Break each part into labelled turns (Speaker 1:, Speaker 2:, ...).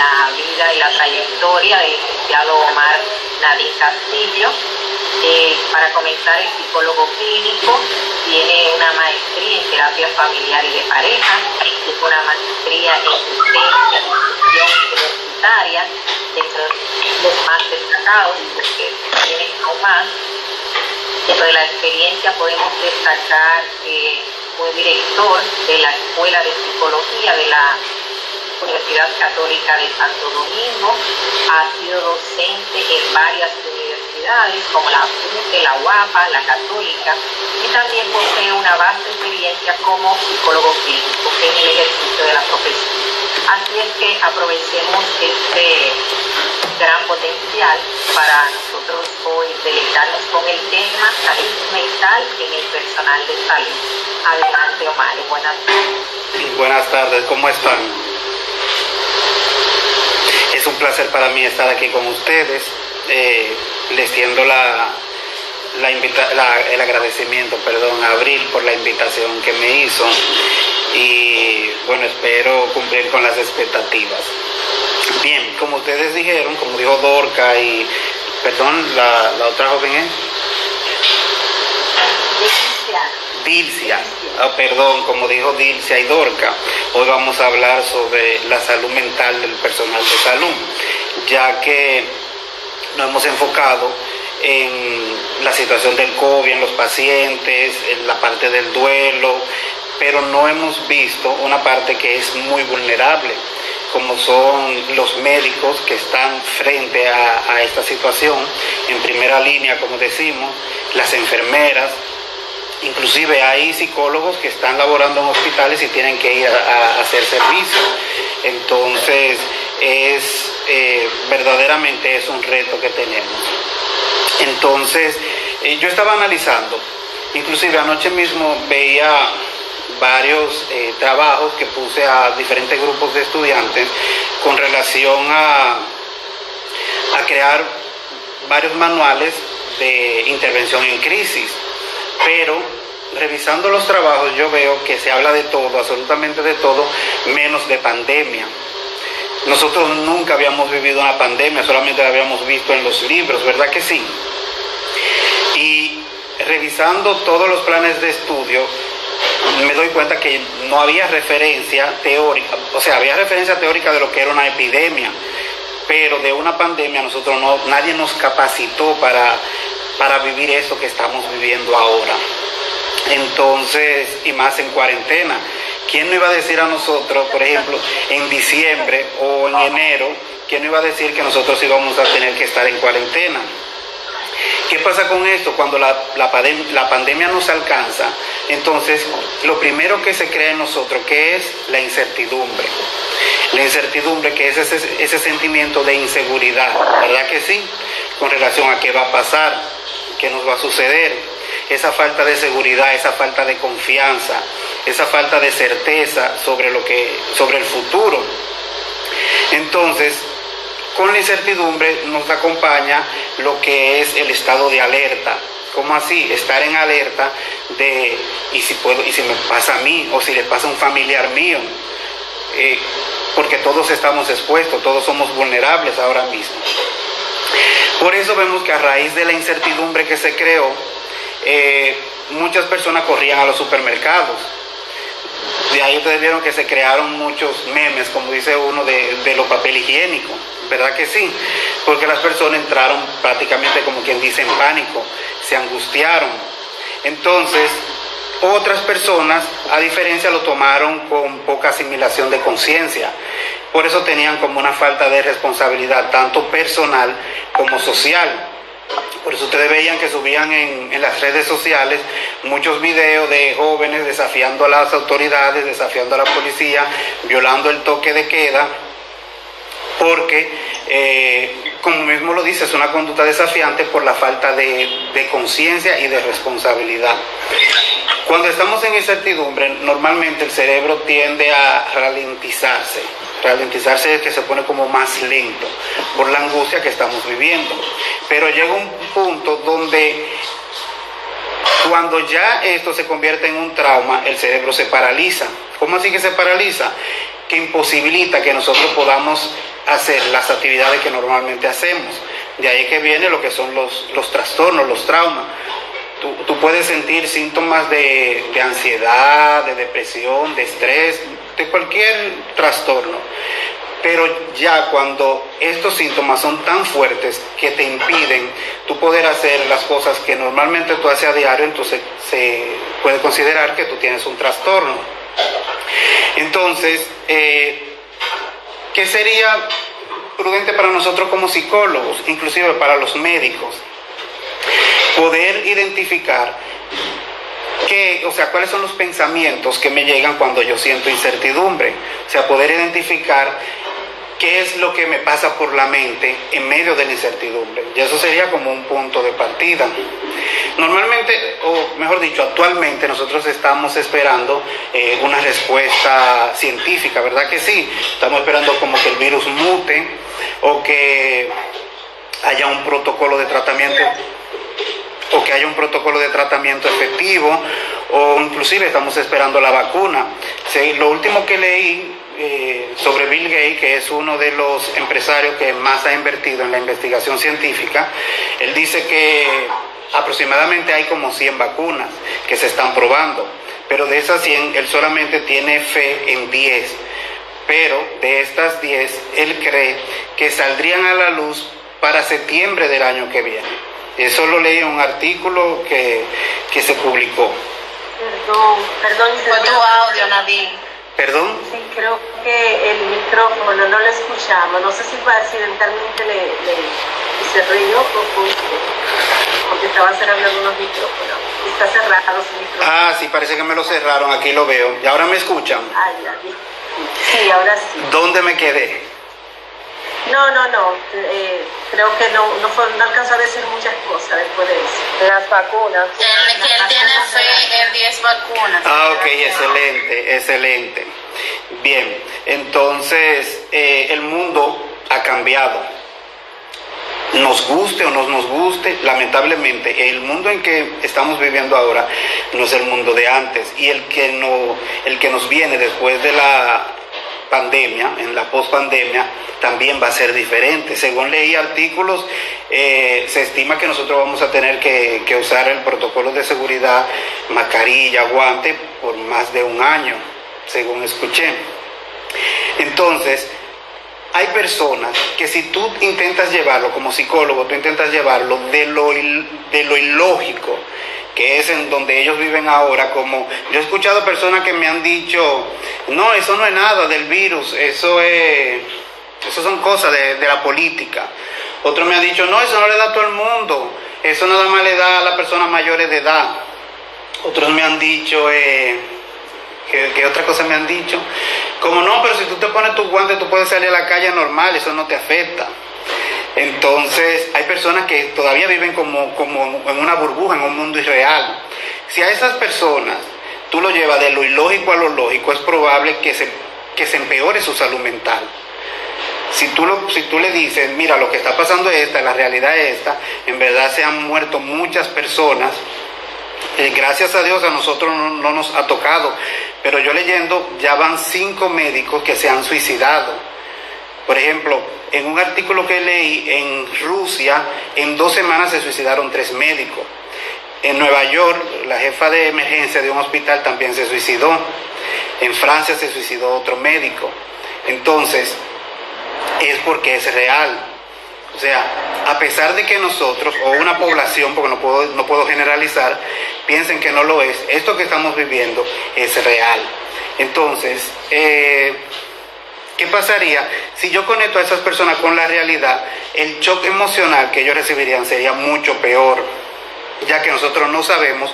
Speaker 1: la vida y la trayectoria del licenciado Omar Nadine Castillo. Para comenzar, es psicólogo clínico, tiene una maestría en terapia familiar y de pareja, es una maestría en asistencia y gestión universitaria, dentro de los más destacados, porque tiene aún más. Dentro de la experiencia podemos destacar fue director de la Escuela de Psicología de la Universidad Católica de Santo Domingo, ha sido docente en varias universidades como la UNE, la UAPA, la Católica, y también posee una vasta experiencia como psicólogo clínico en el ejercicio de la profesión. Así es que aprovechemos este gran potencial para nosotros hoy deleitarnos con el tema salud mental en el personal de salud. Adelante, Omar, buenas tardes.
Speaker 2: Buenas tardes, ¿cómo están? Es un placer para mí estar aquí con ustedes. Les tiendo el agradecimiento, a Abril por la invitación que me hizo y bueno, espero cumplir con las expectativas. Bien, como ustedes dijeron, como dijo Dorca y, la otra joven es Dilcia. Como dijo Dilcia y Dorca, hoy vamos a hablar sobre la salud mental del personal de salud, ya que nos hemos enfocado en la situación del COVID, en los pacientes, en la parte del duelo, pero no hemos visto una parte que es muy vulnerable, como son los médicos que están frente a esta situación, en primera línea, como decimos, las enfermeras. Inclusive hay psicólogos que están laborando en hospitales y tienen que ir a hacer servicio. Entonces, verdaderamente es un reto que tenemos. Entonces, yo estaba analizando, inclusive anoche mismo veía varios trabajos que puse a diferentes grupos de estudiantes con relación a crear varios manuales de intervención en crisis. Pero revisando los trabajos yo veo que se habla de todo, absolutamente de todo, menos de pandemia. Nosotros nunca habíamos vivido una pandemia, solamente la habíamos visto en los libros, ¿verdad que sí? Y revisando todos los planes de estudio, me doy cuenta que no había referencia teórica, había referencia teórica de lo que era una epidemia, pero de una pandemia nadie nos capacitó para vivir esto que estamos viviendo ahora. Entonces, y más en cuarentena. ¿Quién no iba a decir a nosotros, por ejemplo, en diciembre o en enero, quién no iba a decir que nosotros íbamos a tener que estar en cuarentena? ¿Qué pasa con esto? Cuando la pandemia nos alcanza, entonces lo primero que se crea en nosotros, que es la incertidumbre. La incertidumbre, que es ese sentimiento de inseguridad, ¿verdad que sí? Con relación a qué va a pasar, qué nos va a suceder, esa falta de seguridad, esa falta de confianza, esa falta de certeza sobre el futuro. Entonces, con la incertidumbre nos acompaña lo que es el estado de alerta. ¿Cómo así? Estar en alerta de, y si me pasa a mí, o si le pasa a un familiar mío, porque todos estamos expuestos, todos somos vulnerables ahora mismo. Por eso vemos que a raíz de la incertidumbre que se creó, muchas personas corrían a los supermercados. De ahí ustedes vieron que se crearon muchos memes, como dice uno, de los papel higiénico, ¿verdad que sí? Porque las personas entraron prácticamente, como quien dice, en pánico, se angustiaron. Entonces, otras personas, a diferencia, lo tomaron con poca asimilación de conciencia. Por eso tenían como una falta de responsabilidad, tanto personal como social. Por eso ustedes veían que subían en las redes sociales muchos videos de jóvenes desafiando a las autoridades, desafiando a la policía, violando el toque de queda, porque, como mismo lo dice, es una conducta desafiante por la falta de conciencia y de responsabilidad. Cuando estamos en incertidumbre, normalmente el cerebro tiende a ralentizarse. Ralentizarse es que se pone como más lento por la angustia que estamos viviendo. Pero llega un punto donde cuando ya esto se convierte en un trauma, el cerebro se paraliza. ¿Cómo así que se paraliza? Que imposibilita que nosotros podamos hacer las actividades que normalmente hacemos. De ahí que viene lo que son los trastornos, los traumas. Tú puedes sentir síntomas de ansiedad, de depresión, de estrés, de cualquier trastorno. Pero ya cuando estos síntomas son tan fuertes que te impiden tú poder hacer las cosas que normalmente tú haces a diario, entonces se puede considerar que tú tienes un trastorno. Entonces, ¿qué sería prudente para nosotros como psicólogos, inclusive para los médicos? Poder identificar cuáles son los pensamientos que me llegan cuando yo siento incertidumbre. O sea, poder identificar qué es lo que me pasa por la mente en medio de la incertidumbre. Y eso sería como un punto de partida. Normalmente, o mejor dicho, actualmente nosotros estamos esperando una respuesta científica, ¿verdad que sí? Estamos esperando como que el virus mute o que haya un protocolo de tratamiento efectivo, o inclusive estamos esperando la vacuna. Lo último que leí sobre Bill Gates, que es uno de los empresarios que más ha invertido en la investigación científica, él dice que aproximadamente hay como 100 vacunas que se están probando, pero de esas 100 él solamente tiene fe en 10, pero de estas 10 él cree que saldrían a la luz para septiembre del año que viene. Eso lo leí en un artículo que se publicó.
Speaker 3: Perdón.
Speaker 1: Fue tu audio, Nadine.
Speaker 2: ¿Perdón?
Speaker 3: Sí, creo que el micrófono no lo escuchamos. No sé si accidentalmente le hice ruido o fue usted, porque estaba cerrando algunos micrófonos. Está cerrado su micrófono.
Speaker 2: Ah, sí, parece que me lo cerraron. Aquí lo veo. ¿Y ahora me escuchan?
Speaker 3: Ah, ya. Sí, ahora sí.
Speaker 2: ¿Dónde me quedé?
Speaker 3: No. Creo que no alcanzó a decir muchas cosas después de eso.
Speaker 1: Las vacunas. Él tiene fe en 10 vacunas.
Speaker 2: Ah, ok, excelente. Bien, entonces el mundo ha cambiado. Nos guste o no nos guste, lamentablemente, el mundo en que estamos viviendo ahora no es el mundo de antes. Y el que nos viene después de la pandemia, en la pospandemia, también va a ser diferente. Según leí artículos, se estima que nosotros vamos a tener que usar el protocolo de seguridad, mascarilla, guante, por más de un año, según escuché. Entonces, hay personas que si tú intentas llevarlo como psicólogo, tú intentas llevarlo de lo ilógico, que es en donde ellos viven ahora, como yo he escuchado personas que me han dicho, no, eso no es nada del virus, eso son cosas de la política. Otros me han dicho, no, eso no le da a todo el mundo, eso nada más le da a las personas mayores de edad. Otros me han dicho, ¿qué otra cosa me han dicho? Como no, pero si tú te pones tus guantes, tú puedes salir a la calle normal, eso no te afecta. Entonces, hay personas que todavía viven como en una burbuja, en un mundo irreal. Si a esas personas tú lo llevas de lo ilógico a lo lógico, es probable que se empeore su salud mental. Si tú le dices, mira, lo que está pasando es esta, la realidad es esta, en verdad se han muerto muchas personas. Gracias a Dios a nosotros no nos ha tocado, pero yo leyendo, ya van 5 médicos que se han suicidado. Por ejemplo, en un artículo que leí, en Rusia, en 2 semanas se suicidaron 3 médicos. En Nueva York, la jefa de emergencia de un hospital también se suicidó. En Francia se suicidó otro médico. Entonces, es porque es real. O sea, a pesar de que nosotros, o una población, porque no puedo generalizar, piensen que no lo es, esto que estamos viviendo es real. Entonces, ¿qué pasaría si yo conecto a esas personas con la realidad? El shock emocional que ellos recibirían sería mucho peor, ya que nosotros no sabemos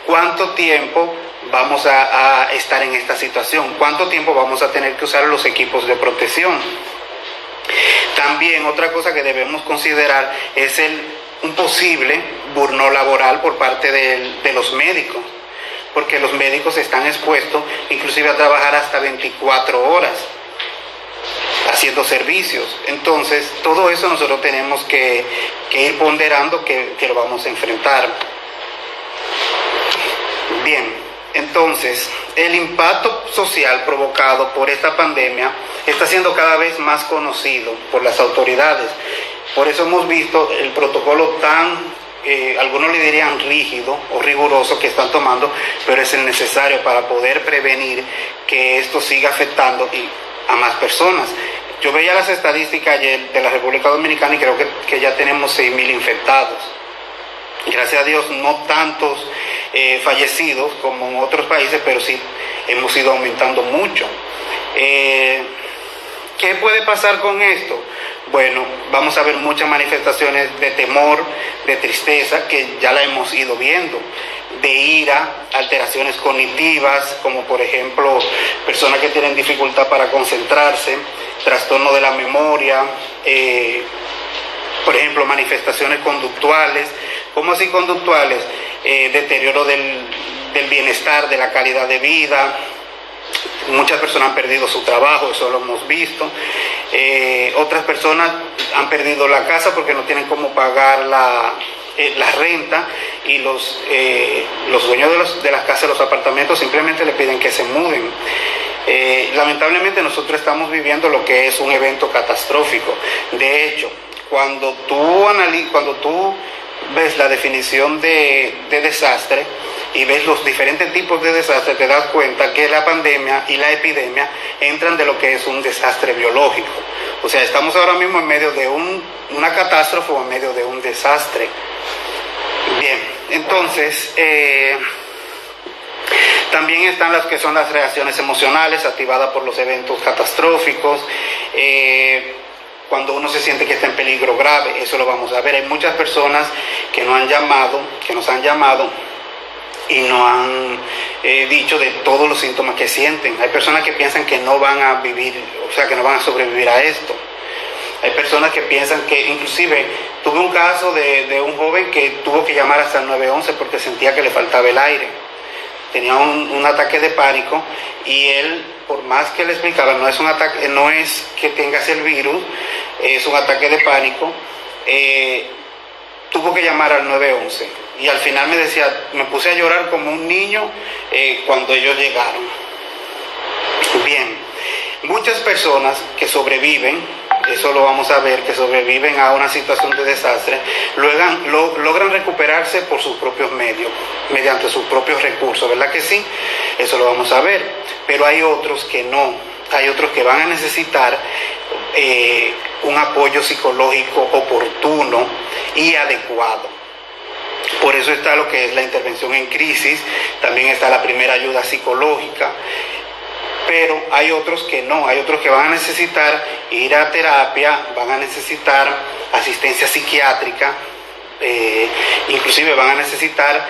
Speaker 2: cuánto tiempo vamos a estar en esta situación, cuánto tiempo vamos a tener que usar los equipos de protección. También otra cosa que debemos considerar es un posible burnout laboral por parte de los médicos, porque los médicos están expuestos inclusive a trabajar hasta 24 horas haciendo servicios. Entonces, todo eso nosotros tenemos que ir ponderando que lo vamos a enfrentar. Bien, Entonces, el impacto social provocado por esta pandemia está siendo cada vez más conocido por las autoridades. Por eso hemos visto el protocolo tan, algunos le dirían rígido o riguroso que están tomando, pero es el necesario para poder prevenir que esto siga afectando a más personas. Yo veía las estadísticas ayer de la República Dominicana y creo que ya tenemos 6,000 infectados. Gracias a Dios no tantos fallecidos como en otros países, pero sí hemos ido aumentando mucho. ¿Qué puede pasar con esto? Bueno, vamos a ver muchas manifestaciones de temor, de tristeza, que ya la hemos ido viendo, de ira, alteraciones cognitivas, como por ejemplo personas que tienen dificultad para concentrarse, trastorno de la memoria, por ejemplo manifestaciones conductuales. ¿Cómo así conductuales? Deterioro del bienestar, de la calidad de vida. Muchas personas han perdido su trabajo, eso lo hemos visto. Otras personas han perdido la casa porque no tienen cómo pagar la renta, y los dueños de las casas, los apartamentos, simplemente le piden que se muden. Lamentablemente nosotros estamos viviendo lo que es un evento catastrófico. De hecho, cuando tú ves la definición de desastre y ves los diferentes tipos de desastre, te das cuenta que la pandemia y la epidemia entran de lo que es un desastre biológico. O sea, estamos ahora mismo en medio de una catástrofe o en medio de un desastre. Bien, entonces también están las que son las reacciones emocionales activadas por los eventos catastróficos. Cuando uno se siente que está en peligro grave, eso lo vamos a ver. Hay muchas personas que nos han llamado y nos han dicho de todos los síntomas que sienten. Hay personas que piensan que no van a vivir, o sea, que no van a sobrevivir a esto. Hay personas que piensan que, inclusive, tuve un caso de un joven que tuvo que llamar hasta el 911 porque sentía que le faltaba el aire. Tenía un ataque de pánico, y él, por más que le explicaba, no es que tengas el virus, es un ataque de pánico, tuvo que llamar al 911, y al final me decía, me puse a llorar como un niño cuando ellos llegaron. Bien, muchas personas que sobreviven, eso lo vamos a ver, que sobreviven a una situación de desastre, logran recuperarse por sus propios medios, mediante sus propios recursos, ¿verdad que sí? Eso lo vamos a ver. Pero hay otros que no, hay otros que van a necesitar un apoyo psicológico oportuno y adecuado. Por eso está lo que es la intervención en crisis, también está la primera ayuda psicológica. Pero hay otros que no, hay otros que van a necesitar ir a terapia, van a necesitar asistencia psiquiátrica, inclusive van a necesitar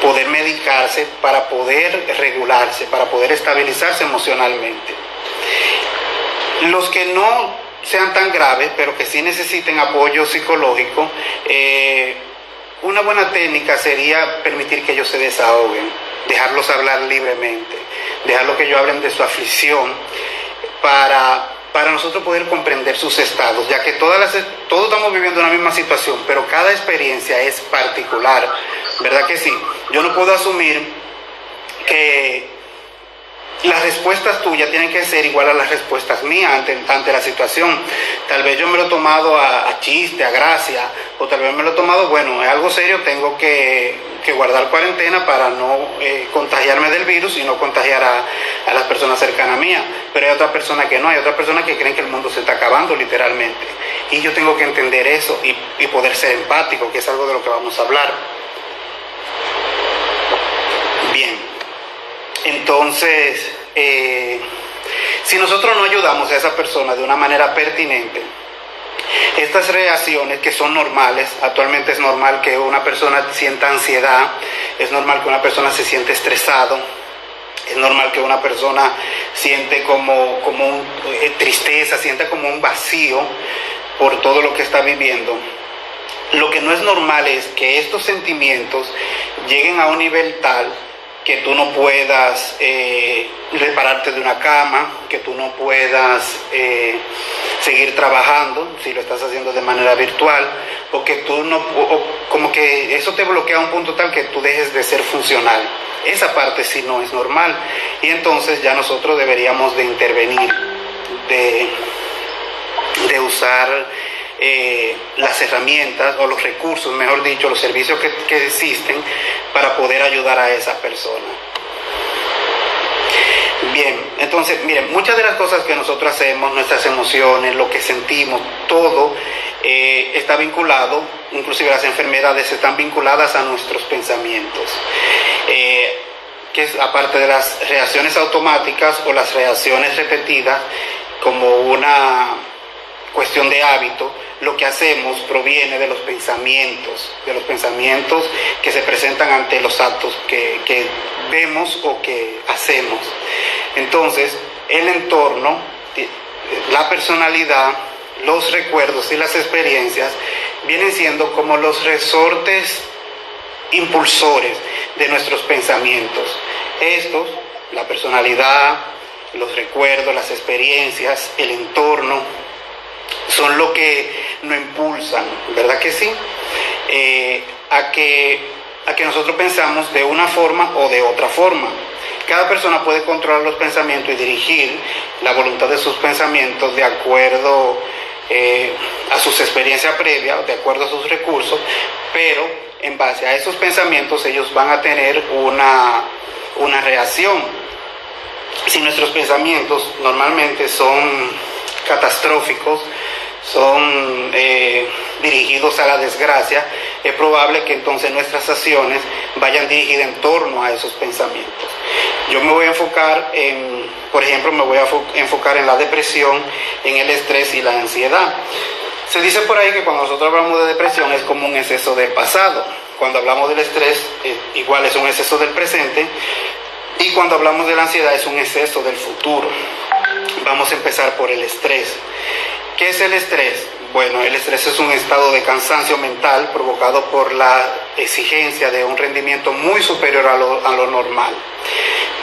Speaker 2: poder medicarse para poder regularse, para poder estabilizarse emocionalmente. Los que no sean tan graves, pero que sí necesiten apoyo psicológico, una buena técnica sería permitir que ellos se desahoguen, dejarlos hablar libremente, dejarlos que ellos hablen de su aflicción, para nosotros poder comprender sus estados, ya que todos estamos viviendo una misma situación, pero cada experiencia es particular, ¿verdad que sí? Yo no puedo asumir que las respuestas tuyas tienen que ser igual a las respuestas mías ante la situación. Tal vez yo me lo he tomado a chiste, a gracia, o tal vez me lo he tomado, bueno, es algo serio, tengo que guardar cuarentena para no contagiarme del virus y no contagiar a las personas cercanas a mí. Pero hay otras personas que no, hay otras personas que creen que el mundo se está acabando literalmente. Y yo tengo que entender eso y poder ser empático, que es algo de lo que vamos a hablar. Bien. Entonces, si nosotros no ayudamos a esa persona de una manera pertinente, estas reacciones que son normales, actualmente es normal que una persona sienta ansiedad, es normal que una persona se siente estresado, es normal que una persona siente como tristeza, sienta como un vacío por todo lo que está viviendo. Lo que no es normal es que estos sentimientos lleguen a un nivel tal que tú no puedas repararte de una cama, que tú no puedas seguir trabajando si lo estás haciendo de manera virtual, o que tú no, como que eso te bloquea a un punto tal que tú dejes de ser funcional. esa parte sí no es normal. Y entonces ya nosotros deberíamos de intervenir, de usar las herramientas o los recursos, mejor dicho, los servicios que existen para poder ayudar a esa persona. Bien, entonces, miren, muchas de las cosas que nosotros hacemos, nuestras emociones, lo que sentimos, todo está vinculado, inclusive las enfermedades están vinculadas a nuestros pensamientos. Que es aparte de las reacciones automáticas o las reacciones repetidas como una cuestión de hábito, lo que hacemos proviene de los pensamientos que se presentan ante los actos que vemos o que hacemos. Entonces, el entorno, la personalidad, los recuerdos y las experiencias vienen siendo como los resortes impulsores de nuestros pensamientos. Estos, la personalidad, los recuerdos, las experiencias, el entorno, son lo que nos impulsan, ¿verdad que sí? A que nosotros pensamos de una forma o de otra forma. Cada persona puede controlar los pensamientos y dirigir la voluntad de sus pensamientos de acuerdo a sus experiencias previas, de acuerdo a sus recursos, pero en base a esos pensamientos ellos van a tener una reacción. Si nuestros pensamientos normalmente son catastróficos, son dirigidos a la desgracia, es probable que entonces nuestras acciones vayan dirigidas en torno a esos pensamientos. Yo me voy a enfocar por ejemplo, en la depresión, en el estrés y la ansiedad. Se dice por ahí que cuando nosotros hablamos de depresión es como un exceso del pasado. Cuando hablamos del estrés, igual es un exceso del presente. Y cuando hablamos de la ansiedad es un exceso del futuro. Vamos a empezar por el estrés. ¿Qué es el estrés? Bueno, el estrés es un estado de cansancio mental provocado por la exigencia de un rendimiento muy superior a lo normal.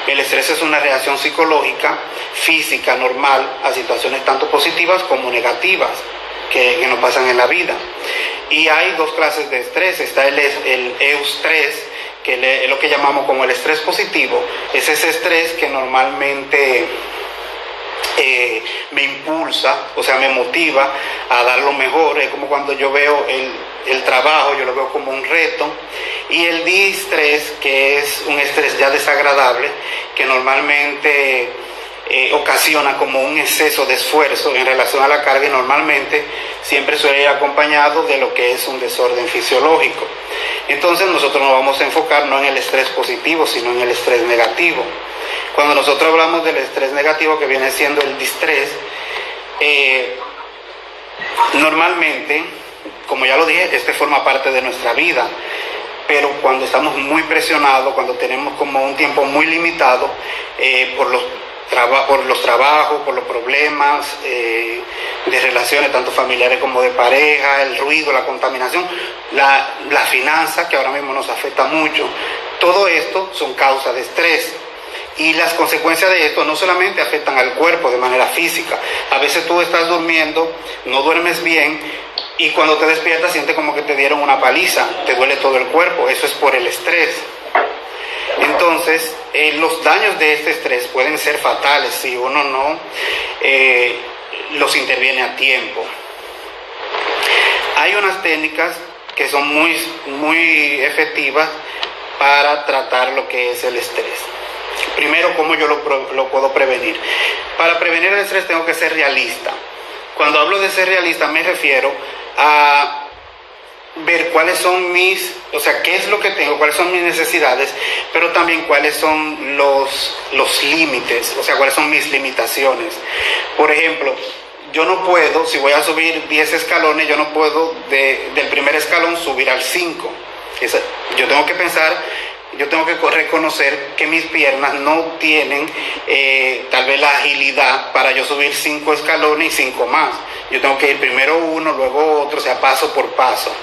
Speaker 2: El estrés es una reacción psicológica, física, normal a situaciones tanto positivas como negativas que nos pasan en la vida. Y hay dos clases de estrés. Está el eustrés, que es lo que llamamos como el estrés positivo. Es ese estrés que normalmente me impulsa, o sea, me motiva a dar lo mejor. Es como cuando yo veo el trabajo, yo lo veo como un reto. Y el distrés, que es un estrés ya desagradable, que normalmente ocasiona como un exceso de esfuerzo en relación a la carga, y normalmente siempre suele ir acompañado de lo que es un desorden fisiológico. Entonces nosotros nos vamos a enfocar no en el estrés positivo, sino en el estrés negativo. Cuando nosotros hablamos del estrés negativo, que viene siendo el distrés, normalmente, como ya lo dije, este forma parte de nuestra vida. Pero cuando estamos muy presionados, cuando tenemos como un tiempo muy limitado por los trabajos, por los problemas de relaciones, tanto familiares como de pareja, el ruido, la contaminación, la finanza, que ahora mismo nos afecta mucho, todo esto son causas de estrés. Y las consecuencias de esto no solamente afectan al cuerpo de manera física. A veces tú estás durmiendo, no duermes bien, y cuando te despiertas sientes como que te dieron una paliza, te duele todo el cuerpo. Eso es por el estrés. Entonces, los daños de este estrés pueden ser fatales si uno no los interviene a tiempo. Hay unas técnicas que son muy efectivas para tratar lo que es el estrés. Primero, ¿cómo yo lo puedo prevenir? Para prevenir el estrés tengo que ser realista. Cuando hablo de ser realista me refiero a ver cuáles son qué es lo que tengo, cuáles son mis necesidades, pero también cuáles son los límites, o sea, cuáles son mis limitaciones. Por ejemplo, yo no puedo, si voy a subir 10 escalones, yo no puedo del primer escalón subir al 5. Yo tengo que pensar, yo tengo que reconocer que mis piernas no tienen tal vez la agilidad para yo subir 5 escalones y 5 más. Yo tengo que ir primero uno, luego otro, o sea, paso por paso.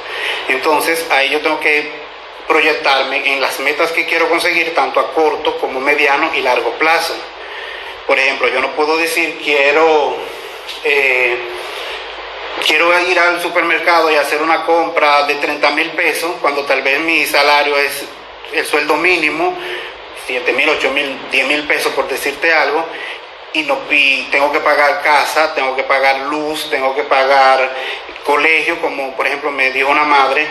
Speaker 2: Entonces ahí yo tengo que proyectarme en las metas que quiero conseguir, tanto a corto como mediano y largo plazo. Por ejemplo, yo no puedo decir quiero ir al supermercado y hacer una compra de 30,000 pesos cuando tal vez mi salario es el sueldo mínimo, 7,000, 8,000, 10,000 pesos por decirte algo, y tengo que pagar casa, tengo que pagar luz, tengo que pagar colegio, como por ejemplo me dijo una madre,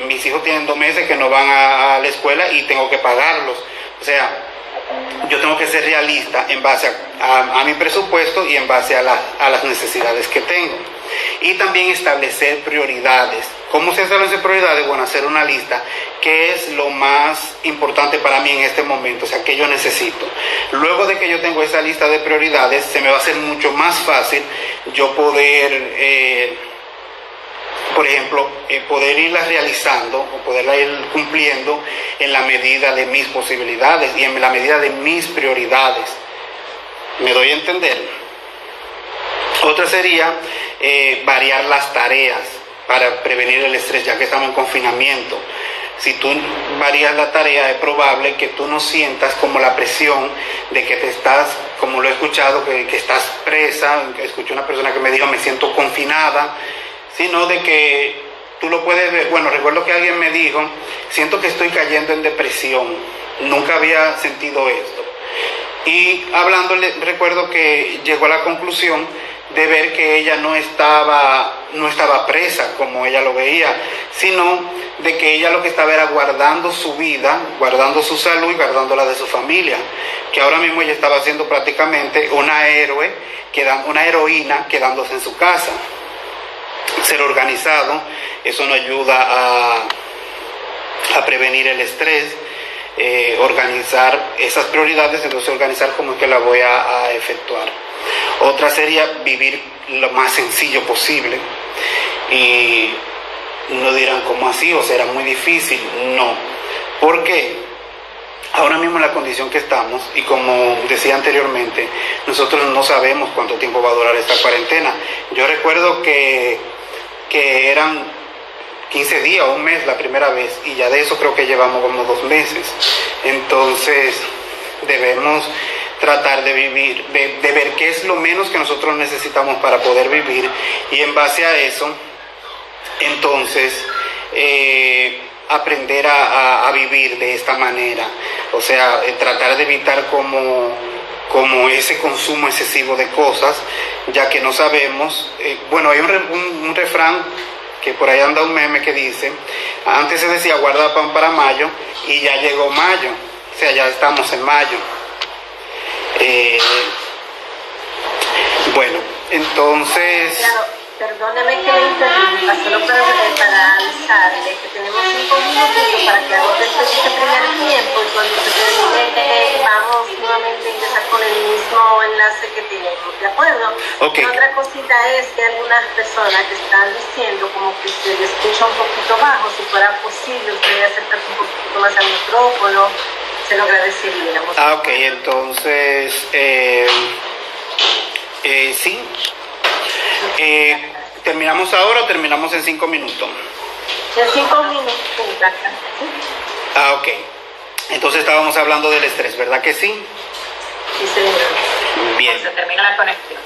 Speaker 2: mis hijos tienen 2 meses que no van a la escuela y tengo que pagarlos. O sea, yo tengo que ser realista en base a mi presupuesto y en base a las necesidades que tengo. Y también establecer prioridades. ¿Cómo se establecen prioridades? Bueno, hacer una lista. ¿Qué es lo más importante para mí en este momento? O sea, ¿qué yo necesito? Luego de que yo tengo esa lista de prioridades, se me va a hacer mucho más fácil yo poder, por ejemplo, poder irlas realizando o poderlas ir cumpliendo en la medida de mis posibilidades y en la medida de mis prioridades. ¿Me doy a entender? Otra sería variar las tareas para prevenir el estrés, ya que estamos en confinamiento. Si tú varías la tarea, es probable que tú no sientas como la presión de que te estás, como lo he escuchado, que estás presa. Escuché una persona que me dijo, me siento confinada, sino de que tú lo puedes ver. Bueno, recuerdo que alguien me dijo, siento que estoy cayendo en depresión, nunca había sentido esto. Y hablándole, recuerdo que llegó a la conclusión de ver que ella no estaba presa como ella lo veía, sino de que ella lo que estaba era guardando su vida, guardando su salud y guardando la de su familia, que ahora mismo ella estaba siendo prácticamente una heroína quedándose en su casa. Ser organizado, eso nos ayuda a prevenir el estrés, organizar esas prioridades, entonces organizar cómo es que la voy a efectuar. Otra sería vivir lo más sencillo posible. Y no dirán, ¿cómo así? O será muy difícil. No. ¿Por qué? Ahora mismo en la condición que estamos, y como decía anteriormente, nosotros no sabemos cuánto tiempo va a durar esta cuarentena. Yo recuerdo que eran 15 días o un mes la primera vez, y ya de eso creo que llevamos como 2 meses. Entonces debemos tratar de vivir, de ver qué es lo menos que nosotros necesitamos para poder vivir, y en base a eso, entonces, aprender a vivir de esta manera. O sea, tratar de evitar como ese consumo excesivo de cosas, ya que no sabemos. Bueno, hay un refrán que por ahí anda, un meme que dice, antes se decía guarda pan para mayo, y ya llegó mayo, o sea, ya estamos en mayo. Bueno, entonces...
Speaker 3: Claro, perdóneme que le interrumpa, solo para avisarle que tenemos 5 minutos para que agote este primer tiempo, y cuando se termine vamos nuevamente a empezar con el mismo enlace que tenemos, ¿de acuerdo?
Speaker 2: Okay.
Speaker 3: Otra cosita es que algunas personas que están diciendo como que se le escucha un poquito bajo, si fuera posible usted acercarse un poquito más al micrófono, se lo agradeceríamos.
Speaker 2: Ok, entonces, sí. ¿Terminamos ahora o terminamos en 5 minutos?
Speaker 3: En 5 minutos.
Speaker 2: Ok. Entonces estábamos hablando del estrés, ¿verdad que sí?
Speaker 3: Sí, señor.
Speaker 2: Bien.
Speaker 1: Se termina la conexión.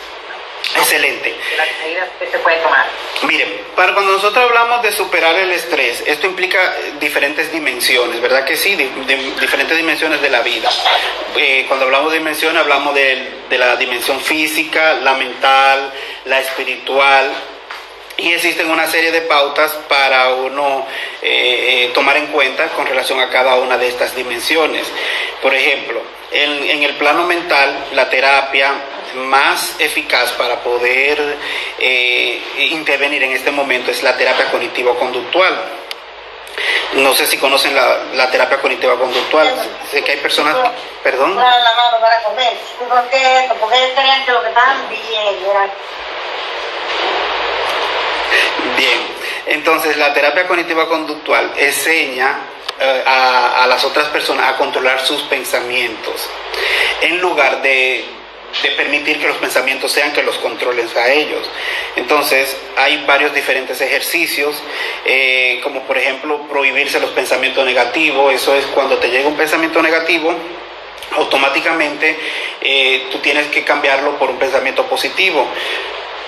Speaker 2: Excelente.
Speaker 1: De las medidas que se puede tomar.
Speaker 2: Miren, cuando nosotros hablamos de superar el estrés, esto implica diferentes dimensiones, ¿verdad que sí? Diferentes dimensiones de la vida. Cuando hablamos de dimensiones, hablamos de la dimensión física, la mental, la espiritual, y existen una serie de pautas para uno tomar en cuenta con relación a cada una de estas dimensiones. Por ejemplo, en el plano mental, la terapia más eficaz para poder intervenir en este momento es la terapia cognitivo-conductual. No sé si conocen la terapia cognitivo-conductual. Sé que hay personas... ¿Perdón?
Speaker 3: La mano para comer. Porque crean que lo que están bien.
Speaker 2: Bien, entonces la terapia cognitiva-conductual enseña a las otras personas a controlar sus pensamientos, en lugar de permitir que los pensamientos sean que los controlen a ellos. Entonces hay varios diferentes ejercicios, como por ejemplo prohibirse los pensamientos negativos. Eso es cuando te llega un pensamiento negativo, automáticamente tú tienes que cambiarlo por un pensamiento positivo.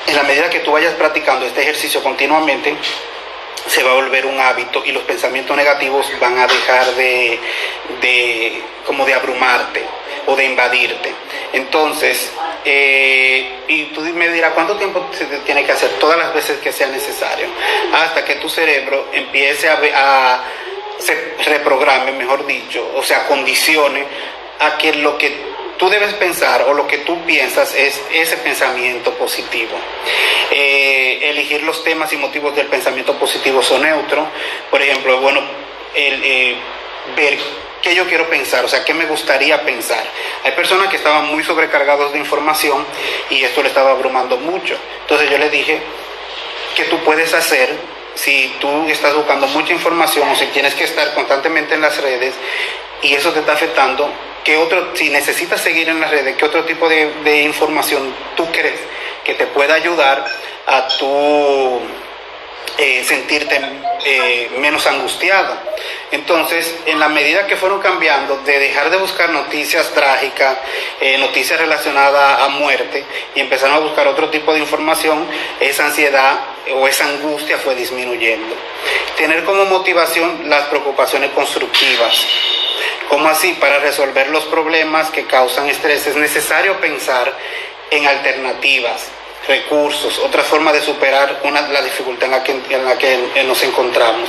Speaker 2: En la medida que tú vayas practicando este ejercicio continuamente, se va a volver un hábito y los pensamientos negativos van a dejar como de abrumarte o de invadirte. Entonces, y tú me dirás, ¿cuánto tiempo se tiene que hacer? Todas las veces que sea necesario, hasta que tu cerebro empiece se reprograme, mejor dicho, o sea, condicione a que lo que tú debes pensar o lo que tú piensas es ese pensamiento positivo. Elegir los temas y motivos del pensamiento positivo son neutros. Por ejemplo, bueno, ver qué yo quiero pensar, o sea, qué me gustaría pensar. Hay personas que estaban muy sobrecargados de información y esto le estaba abrumando mucho. Entonces yo le dije que tú puedes hacer, si tú estás buscando mucha información o si tienes que estar constantemente en las redes y eso te está afectando, si necesitas seguir en las redes, ¿qué otro tipo de información tú crees que te pueda ayudar a tú sentirte menos angustiada? Entonces, en la medida que fueron cambiando, de dejar de buscar noticias trágicas, noticias relacionadas a muerte, y empezaron a buscar otro tipo de información, esa ansiedad o esa angustia fue disminuyendo. Tener como motivación las preocupaciones constructivas. ¿Cómo así? Para resolver los problemas que causan estrés es necesario pensar en alternativas, recursos, otra forma de superar la dificultad en la que nos encontramos.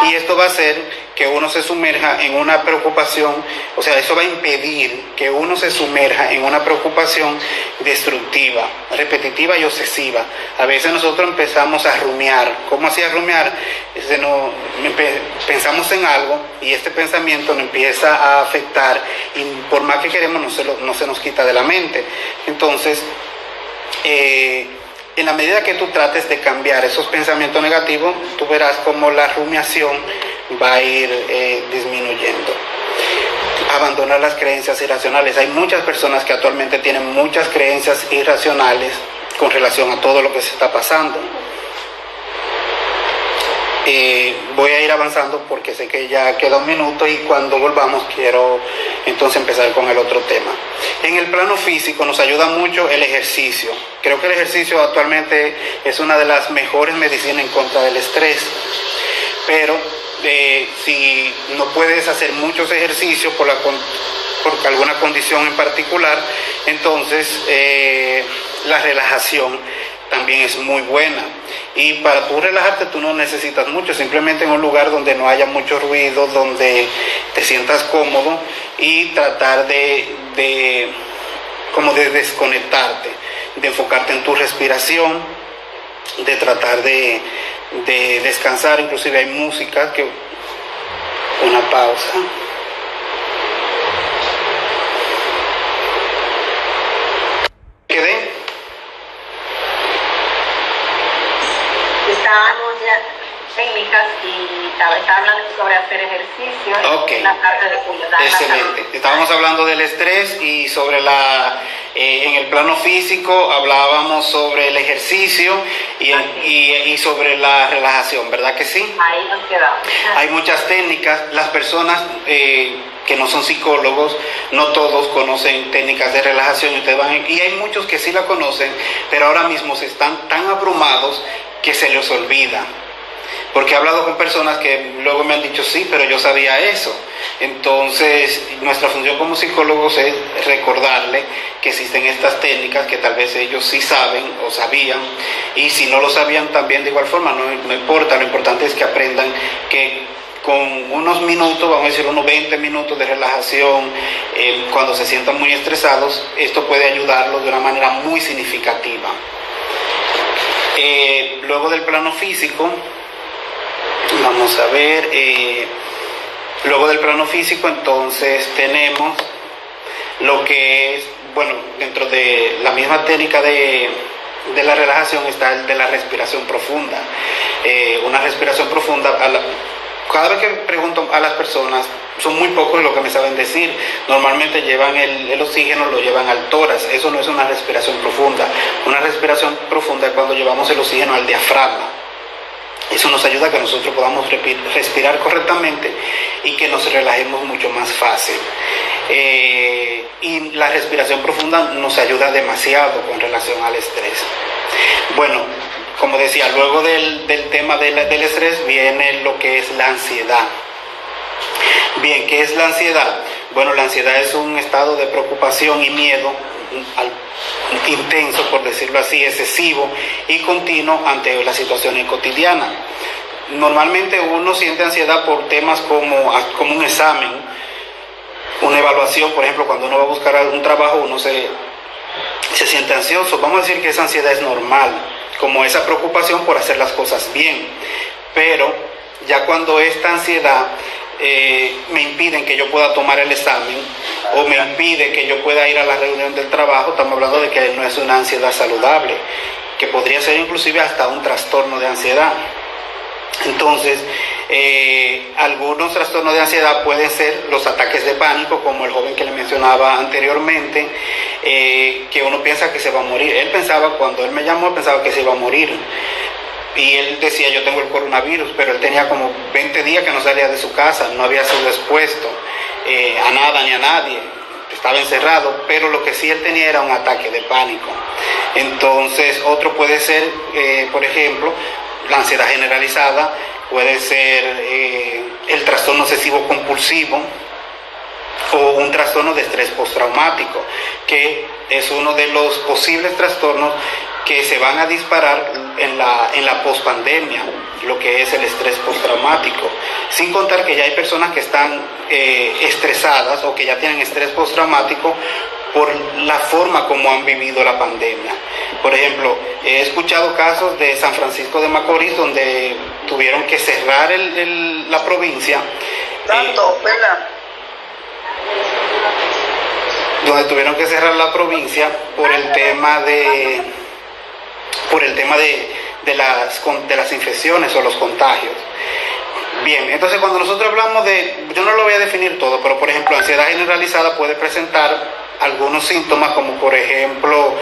Speaker 2: Y esto va a hacer que uno se sumerja en una preocupación, o sea, eso va a impedir que uno se sumerja en una preocupación destructiva, repetitiva y obsesiva. A veces nosotros empezamos a rumiar. ¿Cómo así a rumiar? Pensamos en algo y este pensamiento nos empieza a afectar y por más que queremos no se nos quita de la mente. Entonces, en la medida que tú trates de cambiar esos pensamientos negativos, tú verás cómo la rumiación va a ir disminuyendo. Abandonar las creencias irracionales. Hay muchas personas que actualmente tienen muchas creencias irracionales con relación a todo lo que se está pasando. Voy a ir avanzando porque sé que ya queda un minuto y cuando volvamos quiero entonces empezar con el otro tema. En el plano físico nos ayuda mucho el ejercicio. Creo que el ejercicio actualmente es una de las mejores medicinas en contra del estrés, pero si no puedes hacer muchos ejercicios por alguna condición en particular, entonces la relajación también es muy buena. Y para tú relajarte tú no necesitas mucho, simplemente en un lugar donde no haya mucho ruido, donde te sientas cómodo y tratar de desconectarte, de enfocarte en tu respiración, de tratar de descansar. Inclusive hay música que... Una pausa. ¿Quedé?
Speaker 1: Estábamos ya técnicas y estaba hablando sobre hacer ejercicio.
Speaker 2: Okay.
Speaker 1: La parte de cuidar.
Speaker 2: Excelente. Estábamos hablando del estrés y sobre en el plano físico hablábamos sobre el ejercicio y sobre la relajación, ¿verdad que sí?
Speaker 1: Ahí nos quedamos.
Speaker 2: Hay muchas técnicas. Las personas que no son psicólogos, no todos conocen técnicas de relajación y hay muchos que sí la conocen, pero ahora mismo se están tan abrumados que se les olvida. Porque he hablado con personas que luego me han dicho, sí, pero yo sabía eso. Entonces, nuestra función como psicólogos es recordarle que existen estas técnicas que tal vez ellos sí saben o sabían, y si no lo sabían también de igual forma, no importa, lo importante es que aprendan que con unos minutos, vamos a decir unos 20 minutos de relajación, cuando se sientan muy estresados, esto puede ayudarlos de una manera muy significativa. Luego del plano físico, vamos a ver, luego del plano físico entonces tenemos lo que es, bueno, dentro de la misma técnica de la relajación está el de la respiración profunda. Una respiración profunda, cada vez que pregunto a las personas, son muy pocos los que me saben decir. Normalmente llevan el oxígeno, lo llevan al tórax. Eso no es una respiración profunda. Una respiración profunda es cuando llevamos el oxígeno al diafragma. Eso nos ayuda a que nosotros podamos respirar correctamente y que nos relajemos mucho más fácil. Y la respiración profunda nos ayuda demasiado con relación al estrés. Bueno, como decía, luego del tema del estrés viene lo que es la ansiedad. Bien, ¿qué es la ansiedad? Bueno, la ansiedad es un estado de preocupación y miedo intenso, por decirlo así, excesivo y continuo ante las situaciones cotidianas. Normalmente uno siente ansiedad por temas como un examen, una evaluación. Por ejemplo, cuando uno va a buscar algún trabajo, uno se siente ansioso. Vamos a decir que esa ansiedad es normal, como esa preocupación por hacer las cosas bien. Pero ya cuando esta ansiedad me impiden que yo pueda tomar el examen o me impide que yo pueda ir a la reunión del trabajo, estamos hablando de que no es una ansiedad saludable, que podría ser inclusive hasta un trastorno de ansiedad. Entonces, algunos trastornos de ansiedad pueden ser los ataques de pánico, como el joven que le mencionaba anteriormente, que uno piensa que se va a morir. Él pensaba, cuando él me llamó, pensaba que se iba a morir. Y él decía, yo tengo el coronavirus, pero él tenía como 20 días que no salía de su casa, no había sido expuesto a nada ni a nadie, estaba encerrado, pero lo que sí él tenía era un ataque de pánico. Entonces, otro puede ser, por ejemplo, la ansiedad generalizada, puede ser el trastorno obsesivo compulsivo o un trastorno de estrés postraumático, que es uno de los posibles trastornos que se van a disparar en la pospandemia, lo que es el estrés postraumático, sin contar que ya hay personas que están estresadas o que ya tienen estrés postraumático por la forma como han vivido la pandemia. Por ejemplo, he escuchado casos de San Francisco de Macorís donde tuvieron que cerrar la provincia.
Speaker 4: ¿Verdad?
Speaker 2: Donde tuvieron que cerrar la provincia por el tema de las infecciones o los contagios. Bien, entonces cuando nosotros hablamos yo no lo voy a definir todo, pero por ejemplo, ansiedad generalizada puede presentar algunos síntomas, como por ejemplo,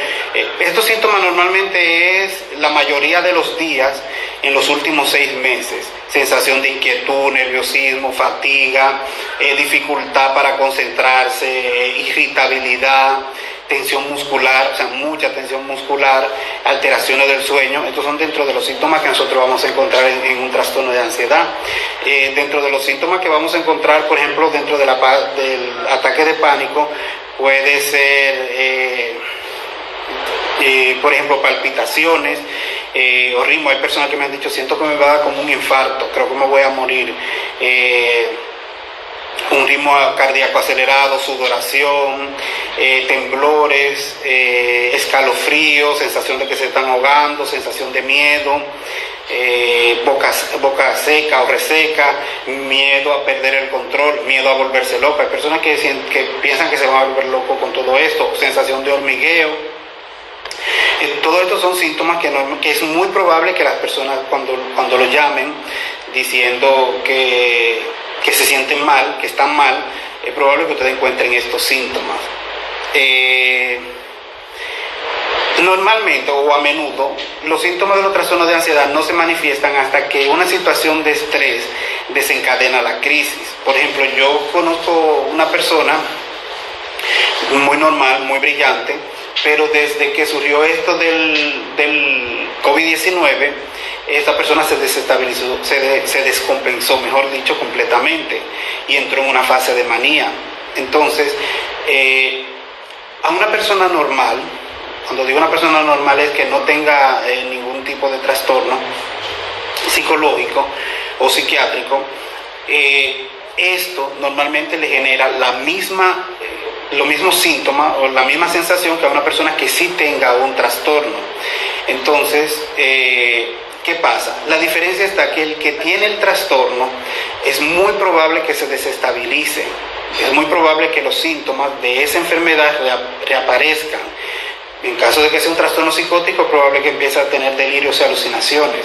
Speaker 2: estos síntomas normalmente es la mayoría de los días en los últimos 6 meses. Sensación de inquietud, nerviosismo, fatiga, dificultad para concentrarse, irritabilidad, tensión muscular, o sea, mucha tensión muscular, alteraciones del sueño. Estos son dentro de los síntomas que nosotros vamos a encontrar en un trastorno de ansiedad. Dentro de los síntomas que vamos a encontrar, por ejemplo, dentro del ataque de pánico, puede ser, por ejemplo, palpitaciones o ritmo. Hay personas que me han dicho, siento que me va a dar como un infarto, creo que me voy a morir. Un ritmo cardíaco acelerado, sudoración, temblores, escalofríos, sensación de que se están ahogando, sensación de miedo, boca seca o reseca, miedo a perder el control, miedo a volverse loco. Hay personas que piensan que se van a volver locos con todo esto, sensación de hormigueo. Todo esto son síntomas que es muy probable que las personas cuando lo llamen diciendo que se sienten mal, que están mal, es probable que ustedes encuentren estos síntomas. Normalmente o a menudo los síntomas de los trastornos de ansiedad no se manifiestan hasta que una situación de estrés desencadena la crisis. Por ejemplo, yo conozco una persona muy normal, muy brillante, pero desde que surgió esto del COVID-19, esta persona se desestabilizó, se descompensó, mejor dicho, completamente, y entró en una fase de manía. Entonces, a una persona normal, cuando digo una persona normal es que no tenga ningún tipo de trastorno psicológico o psiquiátrico, esto normalmente le genera los mismos síntomas o la misma sensación que a una persona que sí tenga un trastorno. Entonces, ¿qué pasa? La diferencia está que el que tiene el trastorno es muy probable que se desestabilice, es muy probable que los síntomas de esa enfermedad reaparezcan. En caso de que sea un trastorno psicótico, es probable que empiece a tener delirios y alucinaciones.